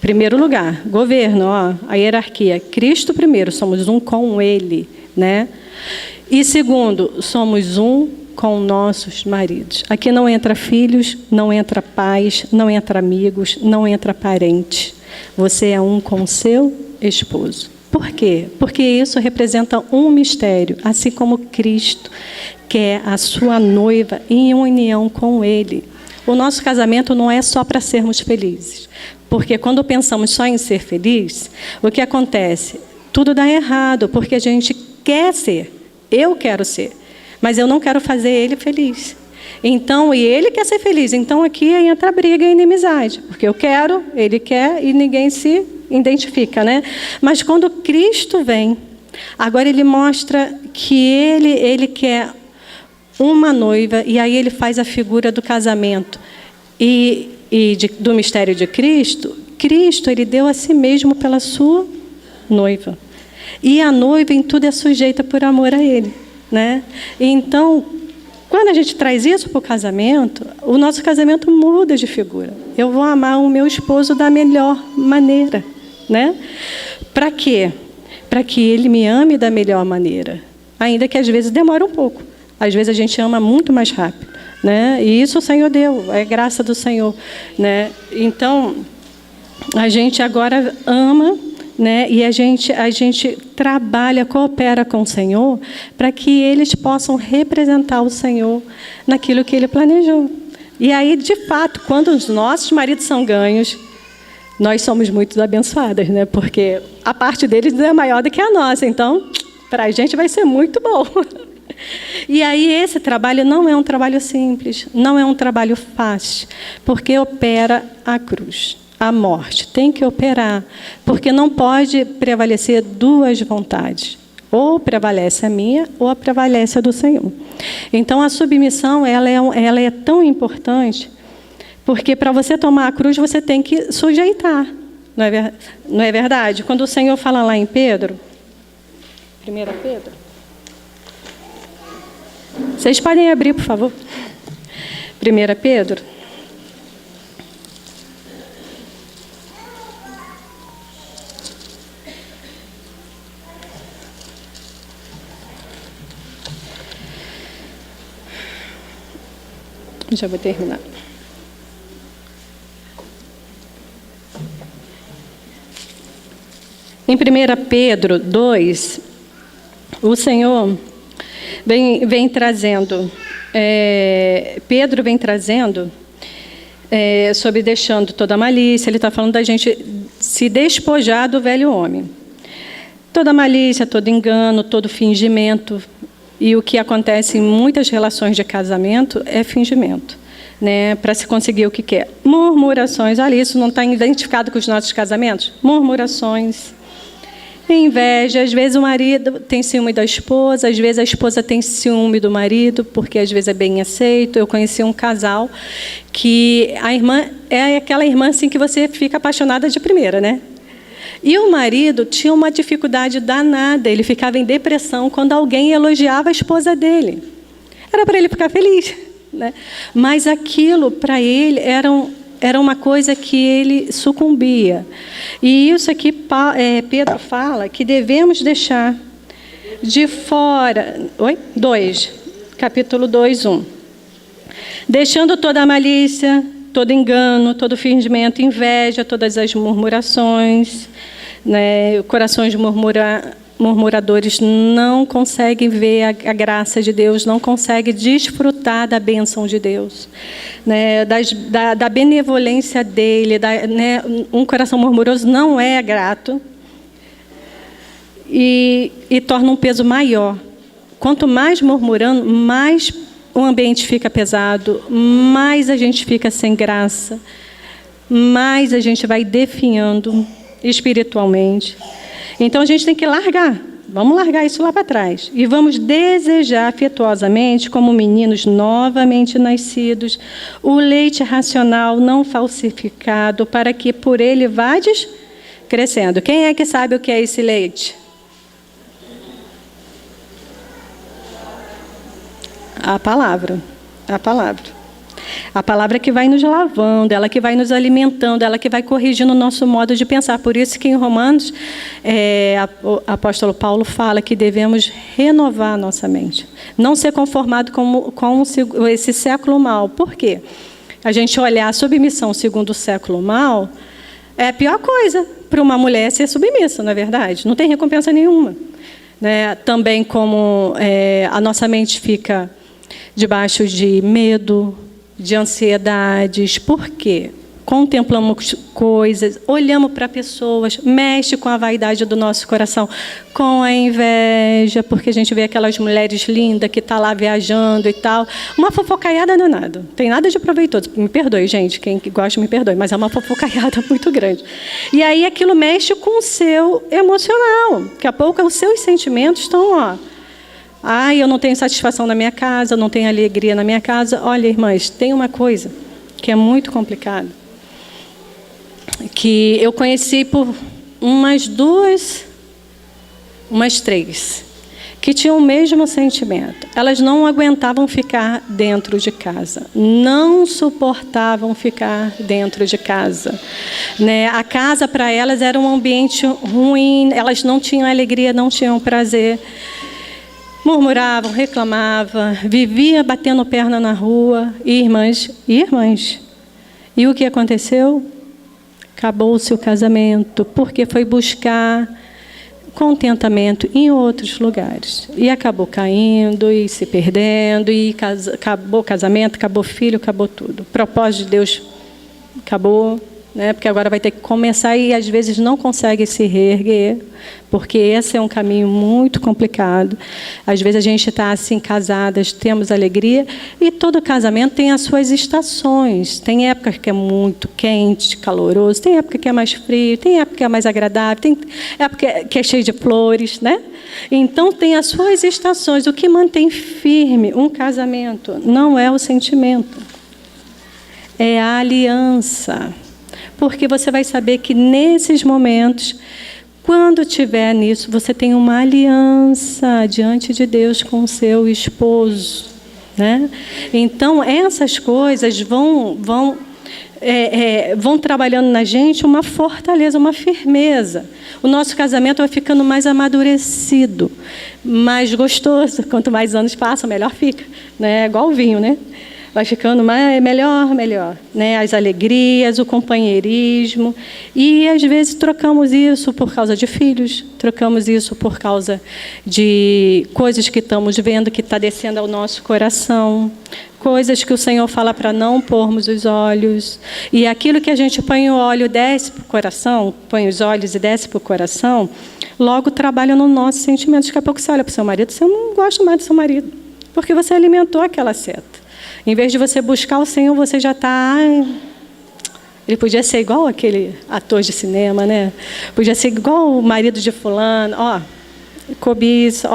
Primeiro lugar, governo, ó, a hierarquia. Cristo primeiro, somos um com Ele, né? E segundo, somos um com nossos maridos. Aqui não entra filhos, não entra pais, não entra amigos, não entra parente. Você é um com o seu esposo. Por quê? Porque isso representa um mistério, assim como Cristo quer a sua noiva em união com Ele. O nosso casamento não é só para sermos felizes. Porque quando pensamos só em ser feliz, o que acontece? Tudo dá errado, porque a gente quer ser. Eu quero ser, mas eu não quero fazer ele feliz. Então, e ele quer ser feliz. Então, aqui entra a briga e a inimizade. Porque eu quero, ele quer e ninguém se identifica, né? Mas quando Cristo vem, agora ele mostra que ele quer uma noiva, e aí ele faz a figura do casamento. Do mistério de Cristo, Cristo ele deu a si mesmo pela sua noiva. E a noiva em tudo é sujeita por amor a Ele, né? Então, quando a gente traz isso para o casamento, o nosso casamento muda de figura. Eu vou amar o meu esposo da melhor maneira, né? Para quê? Para que ele me ame da melhor maneira. Ainda que às vezes demore um pouco. Às vezes a gente ama muito mais rápido, né? E isso o Senhor deu, é graça do Senhor, né? Então, a gente agora ama, né? E a gente trabalha, coopera com o Senhor para que eles possam representar o Senhor naquilo que Ele planejou. E aí, de fato, quando os nossos maridos são ganhos, nós somos muito abençoadas, né? Porque a parte deles é maior do que a nossa. Então, para a gente vai ser muito bom. E aí esse trabalho não é um trabalho simples, não é um trabalho fácil, porque opera a cruz, a morte. Tem que operar, porque não pode prevalecer 2 vontades. Ou prevalece a minha, ou prevalece a do Senhor. Então, a submissão ela é tão importante, porque para você tomar a cruz, você tem que sujeitar. Não é verdade? Quando o Senhor fala lá em Pedro, 1 Pedro, vocês podem abrir, por favor. 1 Pedro. Já vou terminar. Em 1 Pedro 2, o Senhor vem trazendo, Pedro vem trazendo sobre deixando toda a malícia. Ele está falando da gente se despojar do velho homem. Toda malícia, todo engano, todo fingimento. E o que acontece em muitas relações de casamento é fingimento, né? Para se conseguir o que quer. Murmurações, olha, isso não está identificado com os nossos casamentos? Murmurações, inveja. Às vezes o marido tem ciúme da esposa, às vezes a esposa tem ciúme do marido, porque às vezes é bem aceito. Eu conheci um casal que a irmã é aquela irmã assim que você fica apaixonada de primeira, né? E o marido tinha uma dificuldade danada, ele ficava em depressão quando alguém elogiava a esposa dele. Era para ele ficar feliz, né? Mas aquilo, para ele, era era uma coisa que ele sucumbia. E isso aqui Pedro fala que devemos deixar de fora. 2, capítulo 2, 1. Deixando toda a malícia, todo engano, todo fingimento, inveja, todas as murmurações, né? Corações murmuradores não conseguem ver a graça de Deus, não conseguem desfrutar da bênção de Deus, né? Da benevolência dele, né? Um coração murmuroso não é grato e torna um peso maior. Quanto mais murmurando, mais o ambiente fica pesado, mais a gente fica sem graça, mais a gente vai definhando espiritualmente. Então a gente tem que largar, vamos largar isso lá para trás. E vamos desejar afetuosamente, como meninos novamente nascidos, o leite racional não falsificado, para que por ele vades crescendo. Quem é que sabe o que é esse leite? A palavra. A palavra que vai nos lavando, ela que vai nos alimentando, ela que vai corrigindo o nosso modo de pensar. Por isso que em Romanos, o apóstolo Paulo fala que devemos renovar a nossa mente. Não ser conformado com esse século mal. Por quê? A gente olhar a submissão segundo o século mal é a pior coisa para uma mulher ser submissa, não é verdade? Não tem recompensa nenhuma. Né? Também como a nossa mente fica debaixo de medo, de ansiedades. Por quê? Contemplamos coisas, olhamos para pessoas, mexe com a vaidade do nosso coração, com a inveja, porque a gente vê aquelas mulheres lindas que estão lá viajando e tal. Uma fofocaiada danada. Não tem nada de proveitoso. Me perdoe, gente. Quem gosta, me perdoe. Mas é uma fofocaiada muito grande. E aí aquilo mexe com o seu emocional. Daqui a pouco os seus sentimentos estão, eu não tenho satisfação na minha casa, eu não tenho alegria na minha casa. Olha, irmãs, tem uma coisa que é muito complicada, que eu conheci por umas 3, que tinham o mesmo sentimento. Elas não aguentavam ficar dentro de casa, não suportavam ficar dentro de casa. Né? A casa, para elas, era um ambiente ruim, elas não tinham alegria, não tinham prazer. Murmuravam, reclamavam, vivia batendo perna na rua. Irmãs. E o que aconteceu? Acabou-se o casamento, porque foi buscar contentamento em outros lugares. E acabou caindo e se perdendo, e acabou o casamento, acabou o filho, acabou tudo. O propósito de Deus acabou, né? Porque agora vai ter que começar e às vezes não consegue se reerguer, porque esse é um caminho muito complicado. Às vezes a gente está assim, casadas, temos alegria, e todo casamento tem as suas estações. Tem época que é muito quente, caloroso, tem época que é mais frio, tem época que é mais agradável, tem época que é cheio de flores, né? Então tem as suas estações. O que mantém firme um casamento não é o sentimento, é a aliança. Porque você vai saber que nesses momentos, quando estiver nisso, você tem uma aliança diante de Deus com o seu esposo. Né? Então, essas coisas vão trabalhando na gente uma fortaleza, uma firmeza. O nosso casamento vai ficando mais amadurecido, mais gostoso. Quanto mais anos passam, melhor fica. Né? Igual o vinho, né? Vai ficando melhor, né? As alegrias, o companheirismo. E, às vezes, trocamos isso por causa de filhos, trocamos isso por causa de coisas que estamos vendo, que está descendo ao nosso coração, coisas que o Senhor fala para não pormos os olhos. E aquilo que a gente põe o óleo, desce para o coração, põe os olhos e desce para o coração, logo trabalha no nosso sentimento. Daqui a pouco você olha para o seu marido, você não gosta mais do seu marido, porque você alimentou aquela seta. Em vez de você buscar o Senhor, você já está... Ele podia ser igual aquele ator de cinema, né? Podia ser igual o marido de fulano. Cobiça.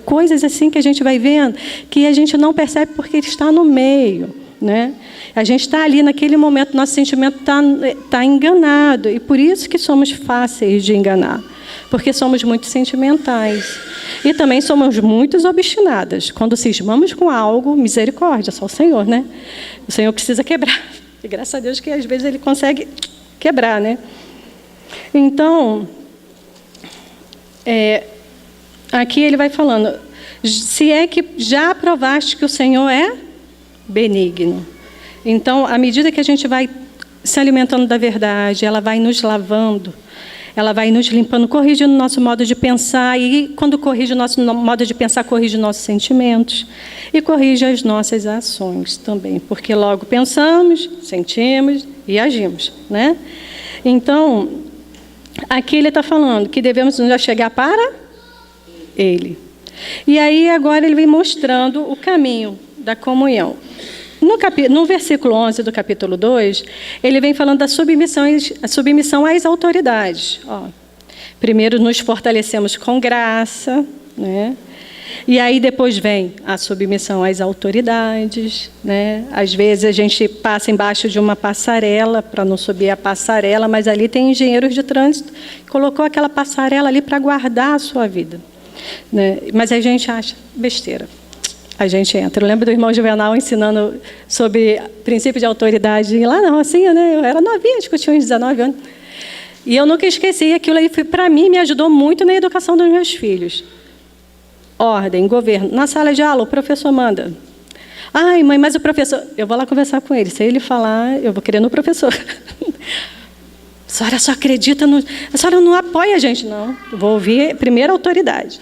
Coisas assim que a gente vai vendo, que a gente não percebe porque ele está no meio. Né? A gente está ali naquele momento, nosso sentimento está enganado. E por isso que somos fáceis de enganar. Porque somos muito sentimentais. E também somos muito obstinadas. Quando cismamos com algo, misericórdia, só o Senhor, né? O Senhor precisa quebrar. E graças a Deus que às vezes ele consegue quebrar, né? Então, aqui ele vai falando, se é que já provaste que o Senhor é benigno. Então, à medida que a gente vai se alimentando da verdade, ela vai nos lavando, ela vai nos limpando, corrigindo o nosso modo de pensar, e quando corrige o nosso modo de pensar, corrige os nossos sentimentos e corrige as nossas ações também, porque logo pensamos, sentimos e agimos, né? Então, aqui ele está falando que devemos nos achegar para Ele. E aí agora ele vem mostrando o caminho da comunhão. No versículo 11 do capítulo 2, ele vem falando da submissão às autoridades. Primeiro nos fortalecemos com graça, né? E aí depois vem a submissão às autoridades, né? Às vezes a gente passa embaixo de uma passarela para não subir a passarela, mas ali tem engenheiros de trânsito que colocou aquela passarela ali para guardar a sua vida, né? Mas a gente acha besteira. A gente entra. Eu lembro do irmão Juvenal ensinando sobre princípio de autoridade lá na Rocinha, né? Eu era novinha, acho que eu tinha uns 19 anos. E eu nunca esqueci aquilo aí, para mim, me ajudou muito na educação dos meus filhos. Ordem, governo. Na sala de aula, o professor manda. Ai, mãe, mas o professor... Eu vou lá conversar com ele. Se ele falar, eu vou querer no professor. A senhora só acredita no... A senhora não apoia a gente, não. Eu vou ouvir primeiro a autoridade.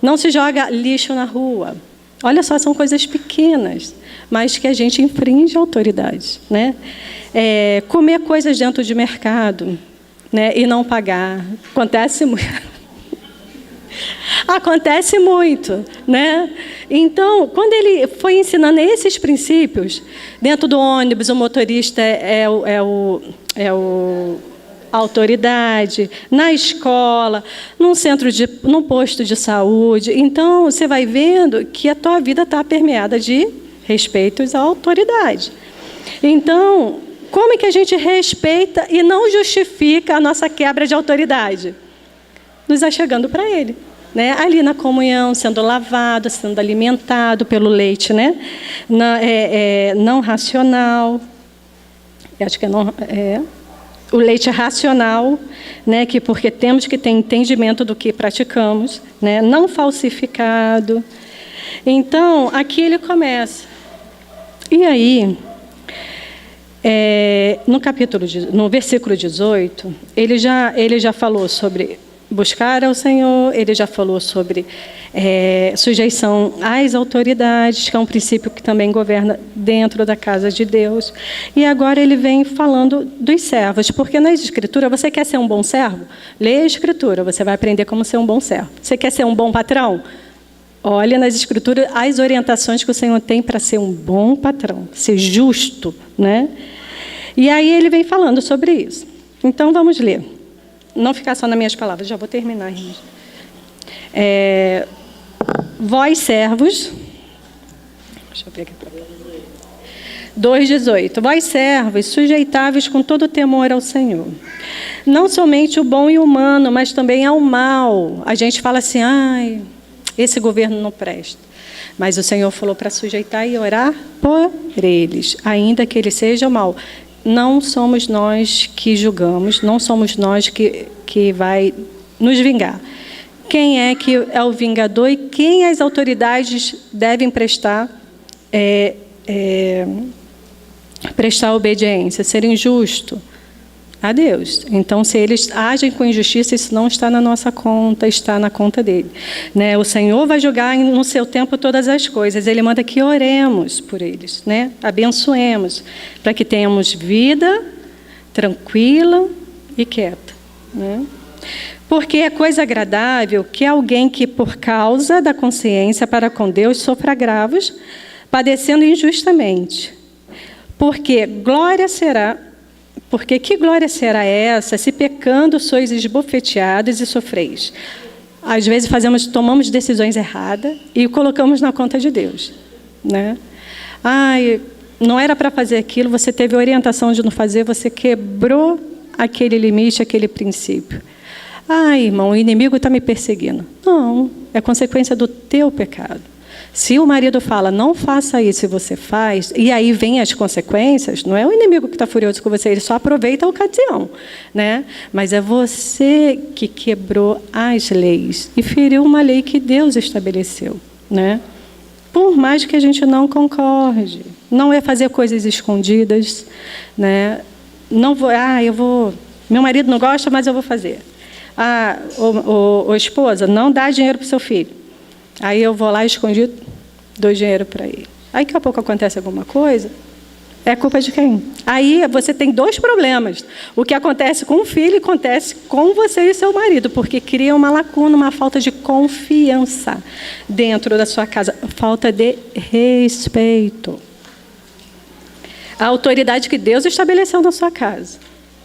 Não se joga lixo na rua. Olha só, são coisas pequenas, mas que a gente infringe a autoridade, né? Comer coisas dentro de mercado, né, e não pagar. Acontece muito. Acontece muito, né? Então, quando ele foi ensinando esses princípios, dentro do ônibus, o motorista a autoridade, na escola, num posto de saúde. Então, você vai vendo que a tua vida está permeada de respeitos à autoridade. Então, como é que a gente respeita e não justifica a nossa quebra de autoridade? Nos achegando para Ele, né? Ali na comunhão, sendo lavado, sendo alimentado pelo leite, né? Não racional. Eu acho que o leite racional, né, porque temos que ter entendimento do que praticamos, né, não falsificado. Então, aqui ele começa. E aí, no versículo 18, ele já falou sobre buscar ao Senhor, ele já falou sobre sujeição às autoridades, que é um princípio que também governa dentro da casa de Deus. E agora ele vem falando dos servos, porque na Escritura, você quer ser um bom servo? Lê a Escritura, você vai aprender como ser um bom servo. Você quer ser um bom patrão? Olha nas Escrituras as orientações que o Senhor tem para ser um bom patrão, ser justo, né? E aí ele vem falando sobre isso. Então, vamos ler. Não ficar só nas minhas palavras, já vou terminar, irmãos. Vós, servos... Deixa eu ver aqui. 2,18. Vós, servos, sujeitáveis com todo temor ao Senhor. Não somente o bom e o humano, mas também ao mal. A gente fala assim, ai, esse governo não presta. Mas o Senhor falou para sujeitar e orar por eles, ainda que ele seja mal. Não somos nós que julgamos, não somos nós que vai nos vingar. Quem é que é o vingador e quem as autoridades devem prestar obediência, serem justos? A Deus. Então, se eles agem com injustiça, isso não está na nossa conta, está na conta dele, né? O Senhor vai julgar no seu tempo todas as coisas. Ele manda que oremos por eles, né? Abençoemos, para que tenhamos vida tranquila e quieta, né? Porque é coisa agradável que alguém que, por causa da consciência para com Deus, sofra agravos, padecendo injustamente. Porque que glória será essa, se pecando sois esbofeteados e sofreis? Às vezes tomamos decisões erradas e colocamos na conta de Deus, né? Ai, não era para fazer aquilo, você teve orientação de não fazer, você quebrou aquele limite, aquele princípio. Ai, irmão, o inimigo está me perseguindo. Não, é consequência do teu pecado. Se o marido fala, não faça isso e você faz, e aí vem as consequências, não é o inimigo que está furioso com você, ele só aproveita a ocasião, né? Mas é você que quebrou as leis e feriu uma lei que Deus estabeleceu, né? Por mais que a gente não concorde. Não é fazer coisas escondidas, né? Não vou, meu marido não gosta, mas eu vou fazer. Esposa, não dá dinheiro para o seu filho. Aí eu vou lá escondido, dou dinheiro para ele. Aí daqui a pouco acontece alguma coisa, é culpa de quem? Aí você tem dois problemas. O que acontece com o filho acontece com você e seu marido, porque cria uma lacuna, uma falta de confiança dentro da sua casa, falta de respeito. A autoridade que Deus estabeleceu na sua casa.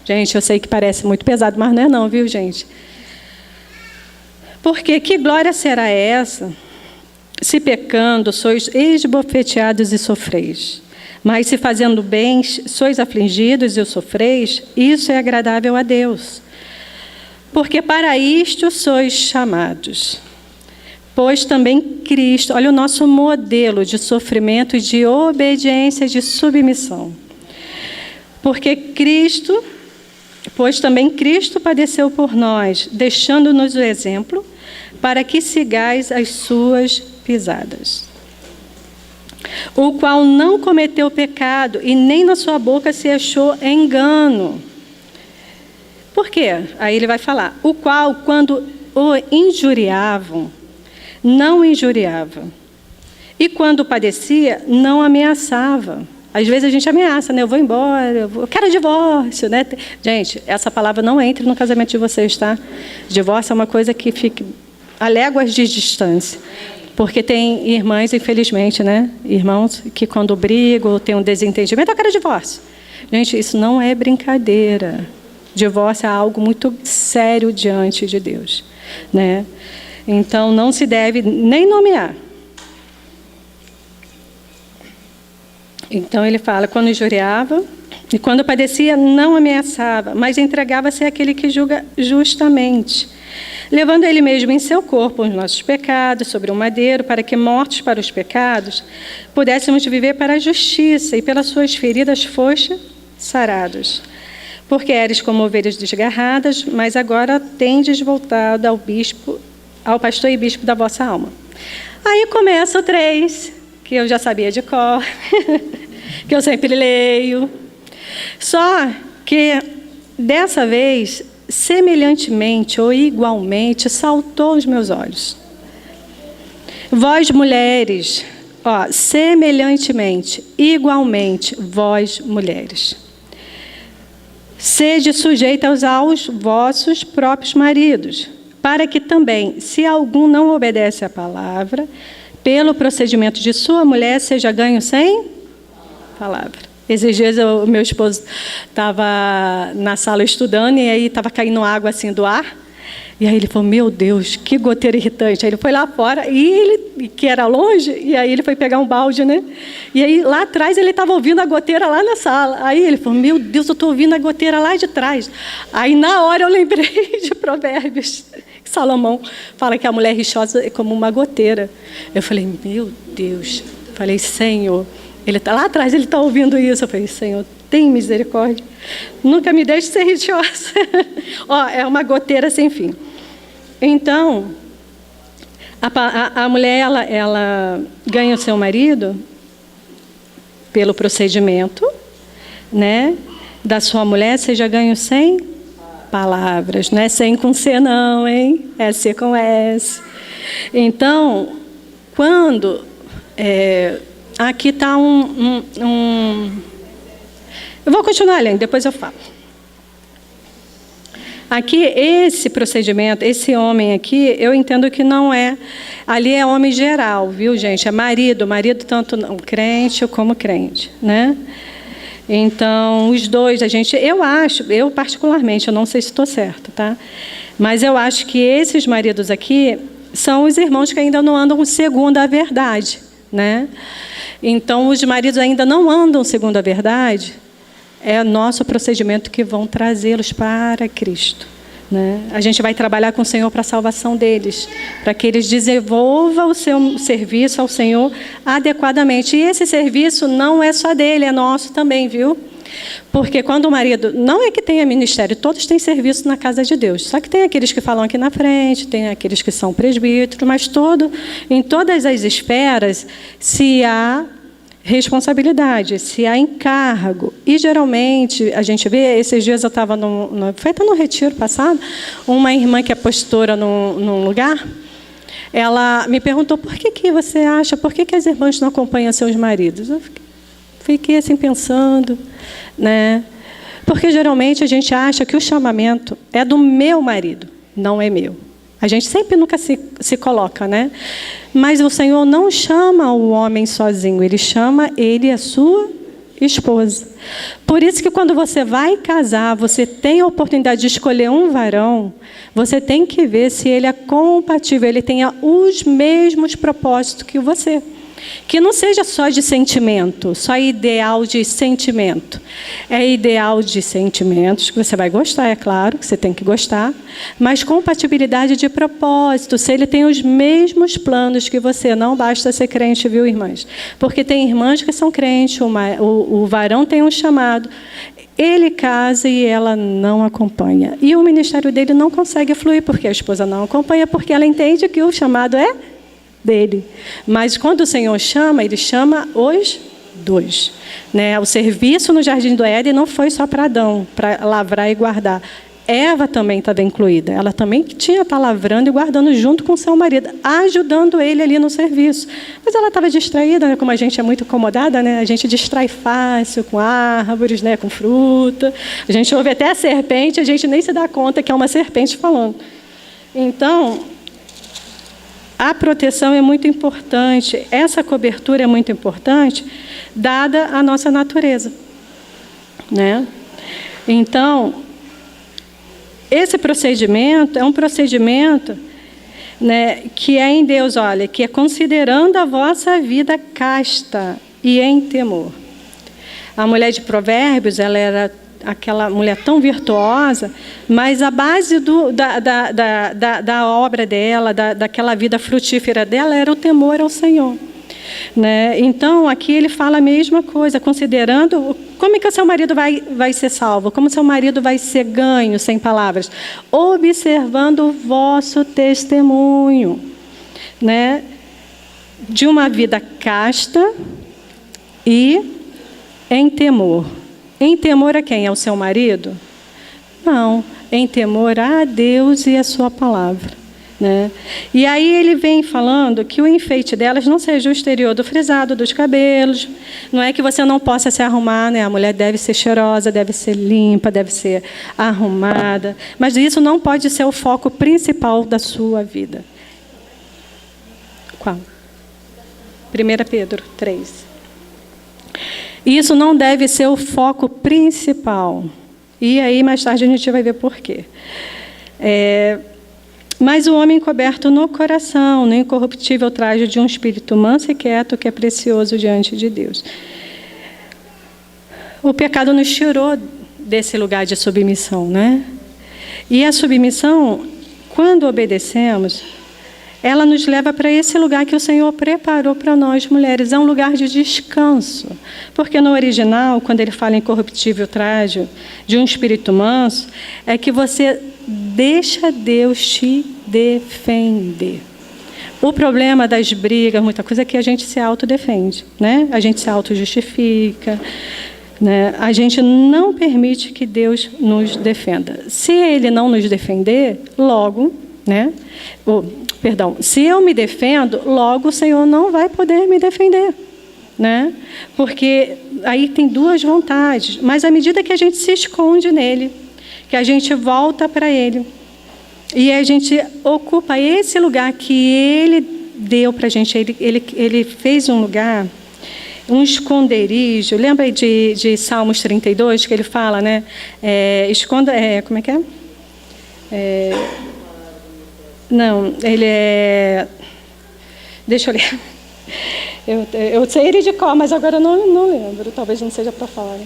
Gente, eu sei que parece muito pesado, mas não é não, viu, gente? Porque que glória será essa, se pecando sois esbofeteados e sofreis? Mas se fazendo bem sois afligidos e o sofreis, isso é agradável a Deus. Porque para isto sois chamados. Pois também Cristo, olha o nosso modelo de sofrimento e de obediência e de submissão. Pois também Cristo padeceu por nós, deixando-nos o exemplo, para que sigais as suas pisadas. O qual não cometeu pecado e nem na sua boca se achou engano. Por quê? Aí ele vai falar. O qual, quando o injuriavam, não injuriava. E quando padecia, não ameaçava. Às vezes a gente ameaça, né? Eu vou embora, eu quero divórcio, né? Gente, essa palavra não entra no casamento de vocês, tá? Divórcio é uma coisa que fica a léguas de distância. Porque tem irmãs, infelizmente, né? Irmãos que quando brigam ou tem um desentendimento, eu quero divórcio. Gente, isso não é brincadeira. Divórcio é algo muito sério diante de Deus, né? Então, não se deve nem nomear. Então, ele fala, quando injuriava, e quando padecia, não ameaçava, mas entregava-se àquele que julga justamente, levando ele mesmo em seu corpo os nossos pecados sobre um madeiro, para que, mortos para os pecados, pudéssemos viver para a justiça, e pelas suas feridas foste sarados. Porque eres como ovelhas desgarradas, mas agora tendes voltado ao pastor e bispo da vossa alma. Aí começa o 3, que eu já sabia de cor, que eu sempre leio. Só que, dessa vez, semelhantemente ou igualmente, saltou aos meus olhos. Vós, mulheres, semelhantemente, igualmente, vós, mulheres, sede sujeitas aos vossos próprios maridos, para que também, se algum não obedece à palavra, pelo procedimento de sua mulher, seja ganho sem palavra. Esses dias o meu esposo estava na sala estudando e aí estava caindo água assim do ar. E aí ele falou, meu Deus, que goteira irritante. Aí ele foi lá fora, que era longe, e aí ele foi pegar um balde, né? E aí lá atrás ele estava ouvindo a goteira lá na sala. Aí ele falou, meu Deus, eu estou ouvindo a goteira lá de trás. Aí na hora eu lembrei de Provérbios. Salomão fala que a mulher rixosa é como uma goteira. Eu falei, meu Deus. Falei, Senhor, ele tá lá atrás, ele está ouvindo isso. Eu falei, Senhor, tem misericórdia. Nunca me deixe ser rixosa. É uma goteira sem fim. Então, a mulher, ela ganha o seu marido pelo procedimento, né, da sua mulher, seja ganho sem palavras. Não é sem com C não, hein? É C com S. Então, quando... aqui está Eu vou continuar lendo, depois eu falo. Aqui, esse procedimento, esse homem aqui, eu entendo que não é... Ali é homem geral, viu, gente? É marido tanto não crente como crente, né? Então, os dois, eu particularmente, eu não sei se estou certa, tá? Mas eu acho que esses maridos aqui são os irmãos que ainda não andam segundo a verdade, né? Então, os maridos ainda não andam segundo a verdade, é nosso procedimento que vão trazê-los para Cristo, né? A gente vai trabalhar com o Senhor para a salvação deles, para que eles desenvolvam o seu serviço ao Senhor adequadamente. E esse serviço não é só dele, é nosso também, viu? Porque quando o marido... Não é que tenha ministério, todos têm serviço na casa de Deus. Só que tem aqueles que falam aqui na frente, tem aqueles que são presbíteros, mas em todas as esferas, se há responsabilidade, se há encargo. E, geralmente, a gente vê... Esses dias eu estava foi até no retiro passado, uma irmã que é pastora num lugar, ela me perguntou, por que você acha, por que as irmãs não acompanham seus maridos? Eu fiquei assim pensando, né? Porque geralmente a gente acha que o chamamento é do meu marido, não é meu. A gente sempre nunca se coloca, né? Mas o Senhor não chama o homem sozinho, Ele chama ele e a sua esposa. Por isso que quando você vai casar, você tem a oportunidade de escolher um varão, você tem que ver se ele é compatível, ele tenha os mesmos propósitos que você. Que não seja só de sentimento, só ideal de sentimento. É ideal de sentimentos, que você vai gostar, é claro, que você tem que gostar, mas compatibilidade de propósito, se ele tem os mesmos planos que você. Não basta ser crente, viu, irmãs? Porque tem irmãs que são crentes, o varão tem um chamado, ele casa e ela não acompanha. E o ministério dele não consegue fluir, porque a esposa não acompanha, porque ela entende que o chamado é dele. Mas quando o Senhor chama, Ele chama os dois, né? O serviço no Jardim do Éden não foi só para Adão, para lavrar e guardar. Eva também estava incluída. Ela também tinha que estar lavrando e guardando junto com seu marido, ajudando ele ali no serviço. Mas ela estava distraída, né? Como a gente é muito acomodada, né? A gente distrai fácil com árvores, né? Com fruta. A gente ouve até a serpente, a gente nem se dá conta que é uma serpente falando. Então, a proteção é muito importante, essa cobertura é muito importante, dada a nossa natureza, né? Então, esse procedimento é um procedimento, né, que é em Deus, olha, que é considerando a vossa vida casta e em temor. A mulher de Provérbios, ela era aquela mulher tão virtuosa, mas a base da obra dela, daquela vida frutífera dela, era o temor ao Senhor, né? Então, aqui ele fala a mesma coisa, considerando como é que o seu marido vai ser salvo, como o seu marido vai ser ganho, sem palavras, observando o vosso testemunho, né? De uma vida casta e em temor. Em temor a quem? Ao seu marido? Não, em temor a Deus e a sua palavra, né? E aí ele vem falando que o enfeite delas não seja o exterior do frisado dos cabelos. Não é que você não possa se arrumar, né? A mulher deve ser cheirosa, deve ser limpa, deve ser arrumada. Mas isso não pode ser o foco principal da sua vida. Qual? 1 Pedro 3. Isso não deve ser o foco principal. E aí, mais tarde, a gente vai ver por quê. Mas o homem coberto no coração, no incorruptível traje de um espírito manso e quieto, que é precioso diante de Deus. O pecado nos tirou desse lugar de submissão, né? E a submissão, quando obedecemos, ela nos leva para esse lugar que o Senhor preparou para nós, mulheres. É um lugar de descanso. Porque no original, quando ele fala em corruptível traje de um espírito manso, é que você deixa Deus te defender. O problema das brigas, muita coisa, é que a gente se autodefende, né? A gente se autojustifica, né? A gente não permite que Deus nos defenda. Se Ele não nos defender, logo, né? Se eu me defendo, logo o Senhor não vai poder me defender, né? Porque aí tem duas vontades, mas à medida que a gente se esconde nele, que a gente volta para ele, e a gente ocupa esse lugar que ele deu para a gente, ele fez um lugar, um esconderijo. Lembra de Salmos 32, que ele fala, né? Como é que é? Não, ele é... Deixa eu ler. Eu sei ele de cor, mas agora eu não lembro. Talvez não seja para falar.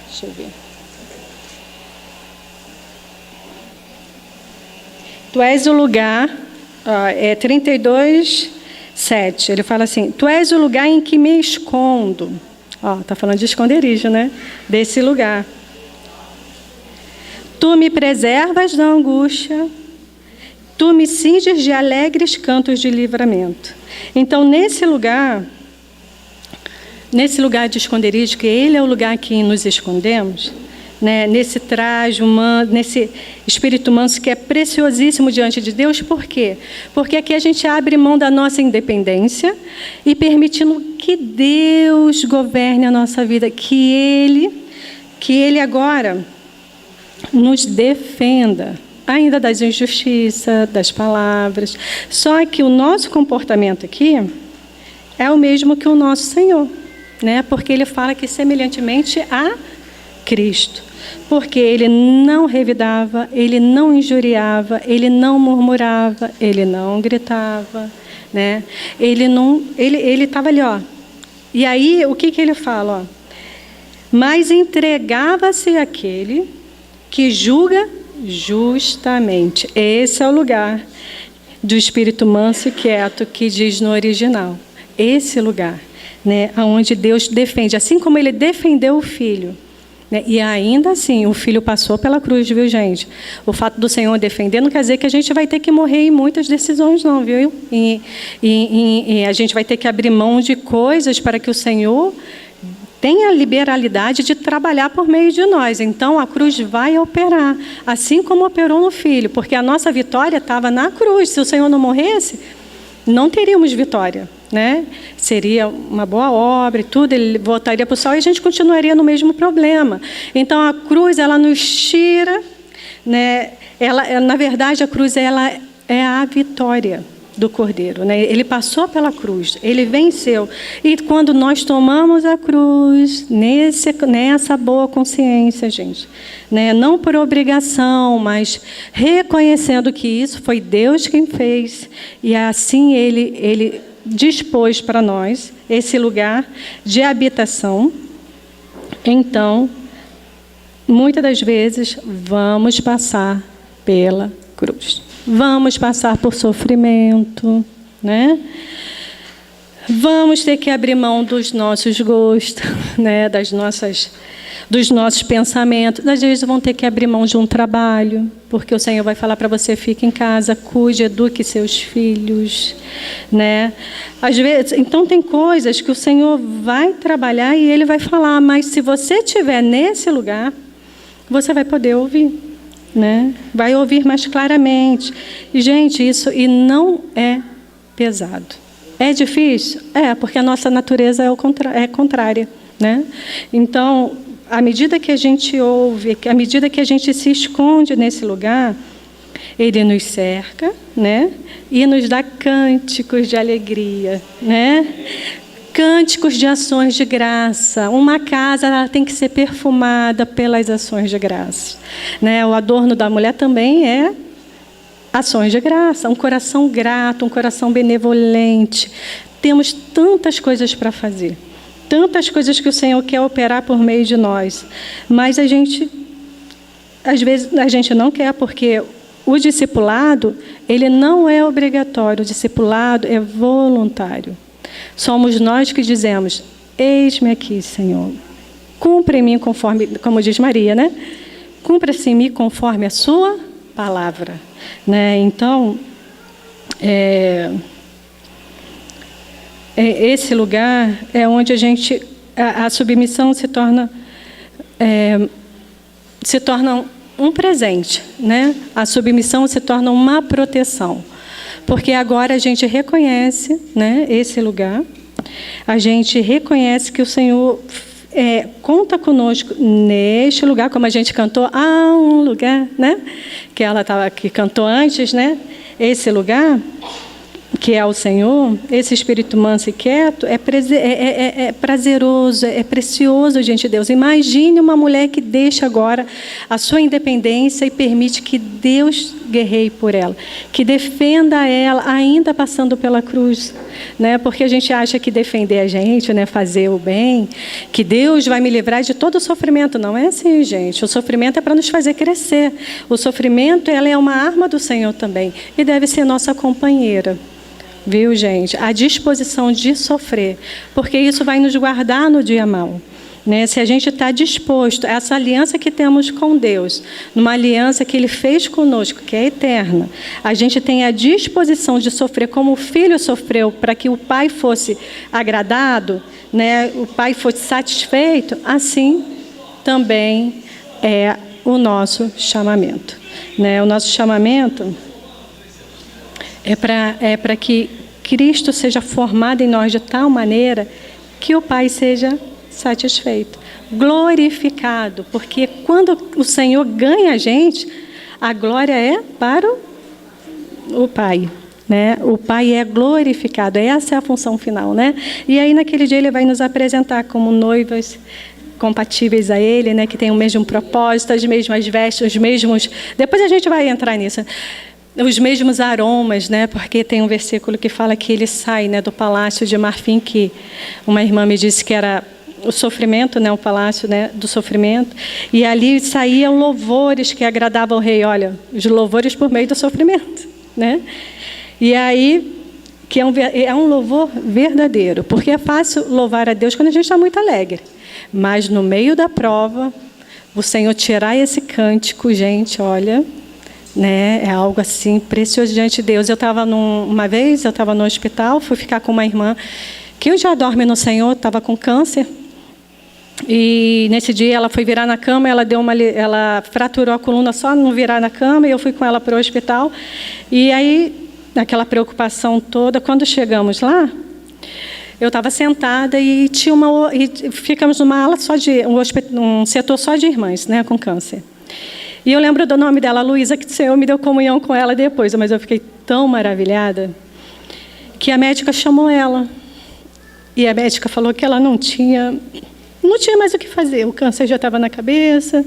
Deixa eu ver. Tu és o lugar, 32, 7. Ele fala assim: tu és o lugar em que me escondo. Está falando de esconderijo, né? Desse lugar. Tu me preservas da angústia. Tu me cinges de alegres cantos de livramento. Então, nesse lugar de esconderijo, que ele é o lugar que nos escondemos, né? Nesse traje humano, nesse espírito manso que é preciosíssimo diante de Deus. Por quê? Porque aqui a gente abre mão da nossa independência e permitindo que Deus governe a nossa vida, que Ele agora nos defenda, ainda das injustiças, das palavras. Só que o nosso comportamento aqui é o mesmo que o nosso Senhor, né? Porque Ele fala que semelhantemente a Cristo. Porque Ele não revidava, Ele não injuriava, Ele não murmurava, Ele não gritava, né? Ele estava ali, E aí, o que Ele fala? Mas entregava-se àquele que julga justamente. Esse é o lugar do espírito manso e quieto que diz no original. Esse lugar, né, onde Deus defende, assim como Ele defendeu o Filho. Né, e ainda assim, o Filho passou pela cruz, viu, gente? O fato do Senhor defender não quer dizer que a gente vai ter que morrer em muitas decisões, não, viu? E a gente vai ter que abrir mão de coisas para que o Senhor tem a liberalidade de trabalhar por meio de nós. Então, a cruz vai operar, assim como operou no Filho, porque a nossa vitória estava na cruz. Se o Senhor não morresse, não teríamos vitória, né? Seria uma boa obra e tudo, Ele voltaria para o céu e a gente continuaria no mesmo problema. Então, a cruz, ela nos tira, né? Na verdade, a cruz ela é a vitória do Cordeiro, né? Ele passou pela cruz, Ele venceu. E quando nós tomamos a cruz, nessa boa consciência, gente, né? Não por obrigação, mas reconhecendo que isso foi Deus quem fez, e assim Ele dispôs para nós esse lugar de habitação. Então, muitas das vezes, vamos passar pela cruz. Vamos passar por sofrimento, né? Vamos ter que abrir mão dos nossos gostos, né? Dos nossos pensamentos. Às vezes vão ter que abrir mão de um trabalho, porque o Senhor vai falar para você: fique em casa, cuide, eduque seus filhos, né? Às vezes, então tem coisas que o Senhor vai trabalhar e Ele vai falar, mas se você estiver nesse lugar, você vai poder ouvir, né? Vai ouvir mais claramente. E, gente, isso não é pesado. É difícil? É, porque a nossa natureza é contrária, né? Então, à medida que a gente ouve, à medida que a gente se esconde nesse lugar, Ele nos cerca, né? E nos dá cânticos de alegria, né? Cânticos de ações de graça. Uma casa ela tem que ser perfumada pelas ações de graça, né? O adorno da mulher também é ações de graça, um coração grato, um coração benevolente. Temos tantas coisas para fazer, tantas coisas que o Senhor quer operar por meio de nós, mas às vezes a gente não quer, porque o discipulado, ele não é obrigatório, o discipulado é voluntário. Somos nós que dizemos: eis-me aqui, Senhor. Cumpra em mim conforme, como diz Maria, né? Cumpra-se em mim conforme a sua palavra, né? Então, esse lugar é onde a submissão se torna um presente, né? A submissão se torna uma proteção. Porque agora a gente reconhece, né, esse lugar, a gente reconhece que o Senhor conta conosco neste lugar, como a gente cantou, há um lugar, né, que cantou antes, né, esse lugar, que é o Senhor, esse espírito manso e quieto, é prazeroso, é precioso diante de Deus. Imagine uma mulher que deixa agora a sua independência e permite que Deus guerreie por ela, que defenda ela, ainda passando pela cruz, né? Porque a gente acha que defender a gente, né, fazer o bem, que Deus vai me livrar de todo o sofrimento. Não é assim, gente. O sofrimento é para nos fazer crescer. O sofrimento, ela é uma arma do Senhor também e deve ser nossa companheira. Viu, gente? A disposição de sofrer, porque isso vai nos guardar no dia mau. Né? Se a gente está disposto, essa aliança que temos com Deus, numa aliança que Ele fez conosco, que é eterna, a gente tem a disposição de sofrer como o filho sofreu para que o pai fosse agradado, né? O pai fosse satisfeito, assim também é o nosso chamamento. Né? O nosso chamamento é para que Cristo seja formado em nós de tal maneira que o Pai seja satisfeito, glorificado, porque quando o Senhor ganha a gente, a glória é para o Pai. Né? O Pai é glorificado, essa é a função final. Né? E aí naquele dia Ele vai nos apresentar como noivas compatíveis a Ele, né? Que tem o mesmo propósito, as mesmas vestes, os mesmos... Depois a gente vai entrar nisso. Os mesmos aromas, né? Porque tem um versículo que fala que ele sai, né, do palácio de marfim, que uma irmã me disse que era o sofrimento, né, o palácio, né, do sofrimento, e ali saíam louvores que agradavam ao rei. Olha, os louvores por meio do sofrimento, né? E aí, que é um louvor verdadeiro, porque é fácil louvar a Deus quando a gente está muito alegre, mas no meio da prova, o Senhor tirar esse cântico, gente, olha... Né? É algo assim precioso diante de Deus. Uma vez eu estava no hospital, fui ficar com uma irmã que já dorme no Senhor, estava com câncer. E nesse dia ela foi virar na cama, ela fraturou a coluna só no virar na cama, e eu fui com ela para o hospital. E aí, naquela preocupação toda, quando chegamos lá, eu estava sentada e ficamos numa ala só de um setor só de irmãs, né, com câncer. E eu lembro do nome dela, Luísa, que o Senhor me deu comunhão com ela depois, mas eu fiquei tão maravilhada que a médica chamou ela. E a médica falou que ela não tinha mais o que fazer. O câncer já estava na cabeça,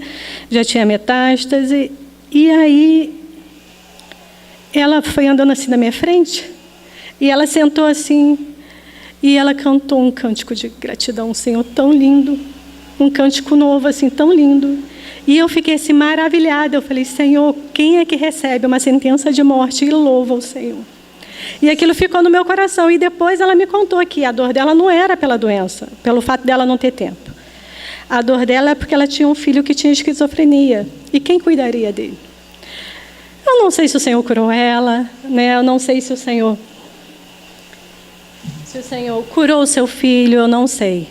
já tinha metástase. E aí, ela foi andando assim na minha frente, e ela sentou assim, e ela cantou um cântico de gratidão, Senhor, tão lindo. Um cântico novo, assim, tão lindo. E eu fiquei assim maravilhada. Eu falei, Senhor, quem é que recebe uma sentença de morte e louva o Senhor? E aquilo ficou no meu coração. E depois ela me contou que a dor dela não era pela doença, pelo fato dela não ter tempo. A dor dela é porque ela tinha um filho que tinha esquizofrenia. E quem cuidaria dele? Eu não sei se o Senhor curou ela, né? Eu não sei se o Senhor curou o seu filho, eu não sei.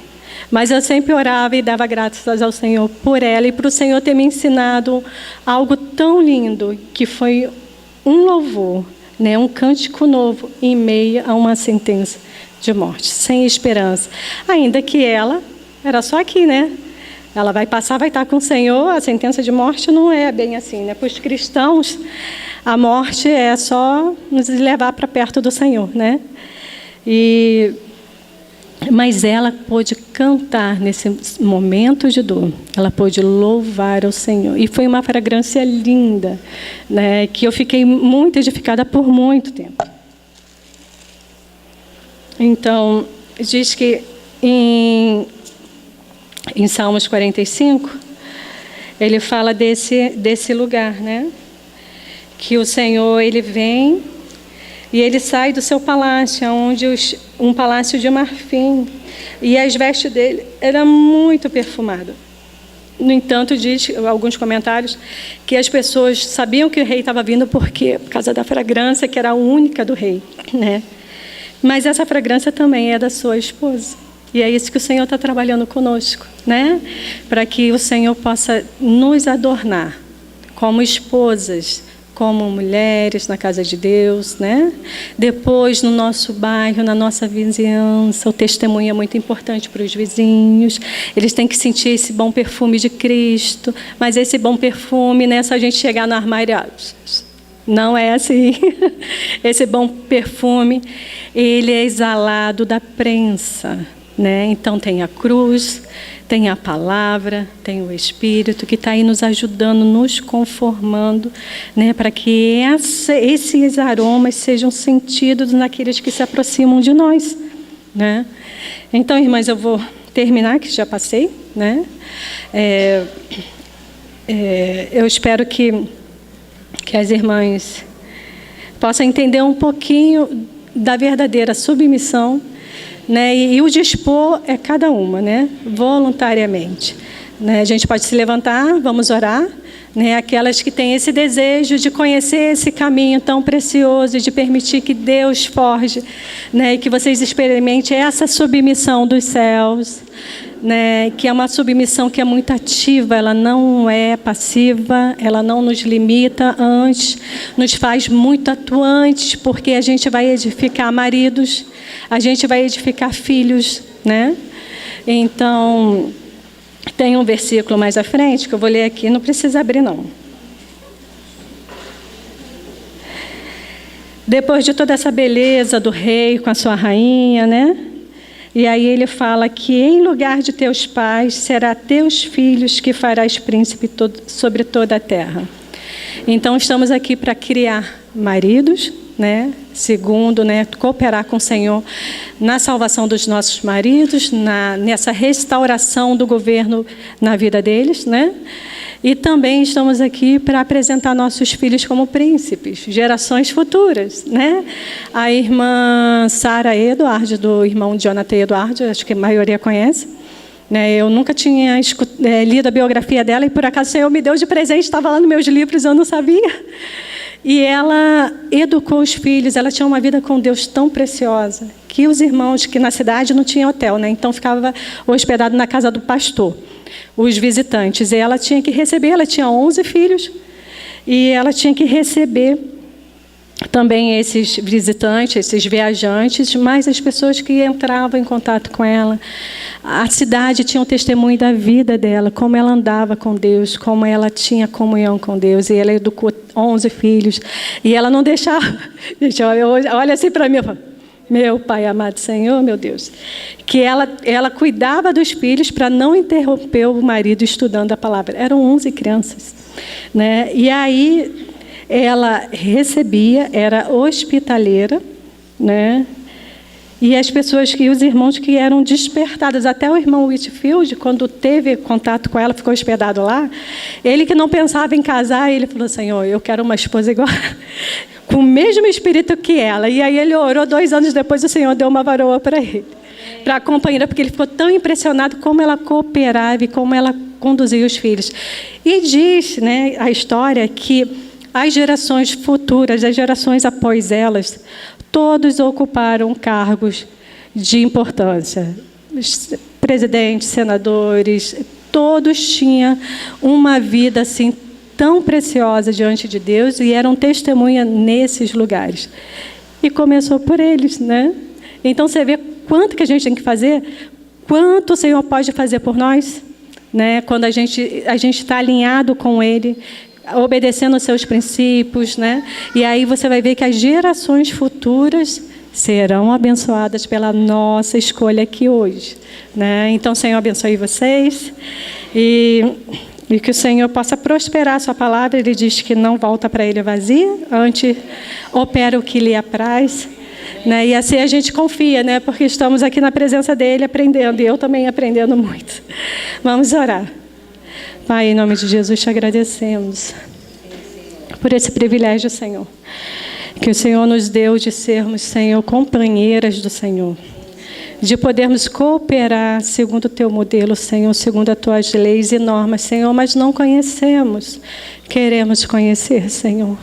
Mas eu sempre orava e dava graças ao Senhor por ela e para o Senhor ter me ensinado algo tão lindo, que foi um louvor, né? Um cântico novo em meio a uma sentença de morte, sem esperança. Ainda que ela era só aqui, né? Ela vai passar, vai estar com o Senhor, a sentença de morte não é bem assim, né? Para os cristãos, a morte é só nos levar para perto do Senhor, né? Mas ela pôde cantar nesse momento de dor. Ela pôde louvar ao Senhor. E foi uma fragrância linda, né, que eu fiquei muito edificada por muito tempo. Então, diz que em Salmos 45, ele fala desse lugar, né? Que o Senhor, ele vem... E ele sai do seu palácio, um palácio de marfim. E as vestes dele eram muito perfumadas. No entanto, diz alguns comentários que as pessoas sabiam que o rei estava vindo por causa da fragrância, que era a única do rei, né? Mas essa fragrância também é da sua esposa. E é isso que o Senhor está trabalhando conosco, né? Para que o Senhor possa nos adornar como esposas, como mulheres na casa de Deus, né? Depois, no nosso bairro, na nossa vizinhança, o testemunho é muito importante para os vizinhos. Eles têm que sentir esse bom perfume de Cristo. Mas esse bom perfume, não é só a gente chegar no armário, Não é assim. Esse bom perfume, ele é exalado da prensa, né? Então tem a cruz, tem a palavra, tem o Espírito que está aí nos ajudando, nos conformando, né? Para que esses aromas sejam sentidos naqueles que se aproximam de nós, né? Então, irmãs, eu vou terminar, que já passei, né? Eu espero que as irmãs possam entender um pouquinho da verdadeira submissão, né? E o dispor é cada uma, né? Voluntariamente, né? A gente pode se levantar, vamos orar, né? Aquelas que têm esse desejo de conhecer esse caminho tão precioso e de permitir que Deus forge, né? E que vocês experimentem essa submissão dos céus, né? Que é uma submissão que é muito ativa, ela não é passiva, ela não nos limita, antes nos faz muito atuantes, porque a gente vai edificar maridos, a gente vai edificar filhos, né? Então, tem um versículo mais à frente que eu vou ler aqui, não precisa abrir não. Depois de toda essa beleza do rei com a sua rainha, né? E aí ele fala que em lugar de teus pais, será teus filhos que farás príncipe sobre toda a terra. Então, estamos aqui para criar maridos, né? Segundo, né? Cooperar com o Senhor na salvação dos nossos maridos, nessa restauração do governo na vida deles, né? E também estamos aqui para apresentar nossos filhos como príncipes, gerações futuras, né? A irmã Sara Edward, do irmão Jonathan Edward, acho que a maioria conhece, né? Eu nunca tinha lido a biografia dela e, por acaso, o Senhor me deu de presente, estava lá nos meus livros, eu não sabia. E ela educou os filhos, ela tinha uma vida com Deus tão preciosa, que os irmãos, que na cidade não tinha hotel, né? Então ficava hospedado na casa do pastor, os visitantes. E ela tinha que receber, ela tinha 11 filhos, e ela tinha que receber também esses visitantes, esses viajantes, mas as pessoas que entravam em contato com ela. A cidade tinha um testemunho da vida dela, como ela andava com Deus, como ela tinha comunhão com Deus. E ela educou 11 filhos. E ela não deixava... Gente, olha assim para mim, meu Pai amado Senhor, meu Deus. Que ela cuidava dos filhos para não interromper o marido estudando a palavra. Eram 11 crianças, né? E aí ela recebia, era hospitaleira, né? E as pessoas, os irmãos que eram despertados, até o irmão Whitfield, quando teve contato com ela, ficou hospedado lá, ele que não pensava em casar, ele falou: Senhor, eu quero uma esposa igual, com o mesmo espírito que ela. E aí ele orou, 2 anos depois o Senhor deu uma varoa para ele, para a companheira, porque ele ficou tão impressionado como ela cooperava e como ela conduzia os filhos. E diz, né, a história que as gerações futuras, as gerações após elas, todos ocuparam cargos de importância. Os presidentes, senadores, todos tinham uma vida assim tão preciosa diante de Deus e eram testemunha nesses lugares. E começou por eles, né? Então você vê quanto que a gente tem que fazer, quanto o Senhor pode fazer por nós, né? Quando a gente está alinhado com Ele, obedecendo aos seus princípios, né? E aí você vai ver que as gerações futuras serão abençoadas pela nossa escolha aqui hoje, né? Então, Senhor, abençoe vocês e que o Senhor possa prosperar a sua palavra. Ele diz que não volta para Ele vazia, antes opera o que lhe apraz, né? E assim a gente confia, né? Porque estamos aqui na presença dEle aprendendo, e eu também aprendendo muito. Vamos orar. Pai, em nome de Jesus, te agradecemos por esse privilégio, Senhor, que o Senhor nos deu de sermos, Senhor, companheiras do Senhor, de podermos cooperar segundo o teu modelo, Senhor, segundo as tuas leis e normas, Senhor, mas não conhecemos, queremos conhecer, Senhor.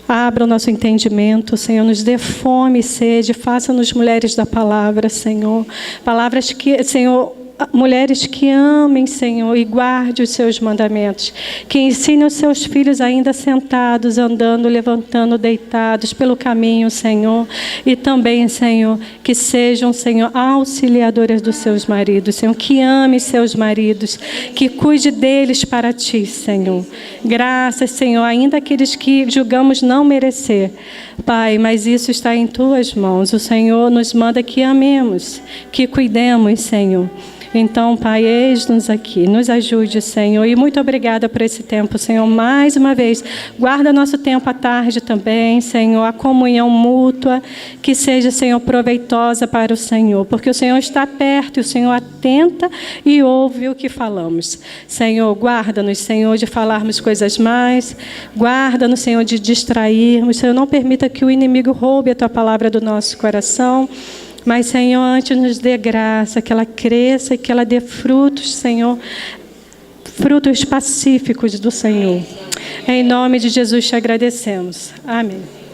Abra o nosso entendimento, Senhor, nos dê fome e sede, faça-nos mulheres da palavra, Senhor, palavras que, Senhor, mulheres que amem, Senhor, e guardem os seus mandamentos. Que ensinem os seus filhos ainda sentados, andando, levantando, deitados pelo caminho, Senhor. E também, Senhor, que sejam, Senhor, auxiliadoras dos seus maridos, Senhor. Que ame seus maridos, que cuide deles para ti, Senhor. Graças, Senhor, ainda aqueles que julgamos não merecer. Pai, mas isso está em tuas mãos. O Senhor nos manda que amemos, que cuidemos, Senhor. Então, Pai, eis-nos aqui, nos ajude, Senhor. E muito obrigada por esse tempo, Senhor. Mais uma vez, guarda nosso tempo à tarde também, Senhor. A comunhão mútua, que seja, Senhor, proveitosa para o Senhor. Porque o Senhor está perto e o Senhor atenta e ouve o que falamos. Senhor, guarda-nos, Senhor, de falarmos coisas mais. Guarda-nos, Senhor, de distrairmos. Senhor, não permita que o inimigo roube a Tua palavra do nosso coração. Mas, Senhor, antes nos dê graça, que ela cresça e que ela dê frutos, Senhor, frutos pacíficos do Senhor. Em nome de Jesus te agradecemos. Amém.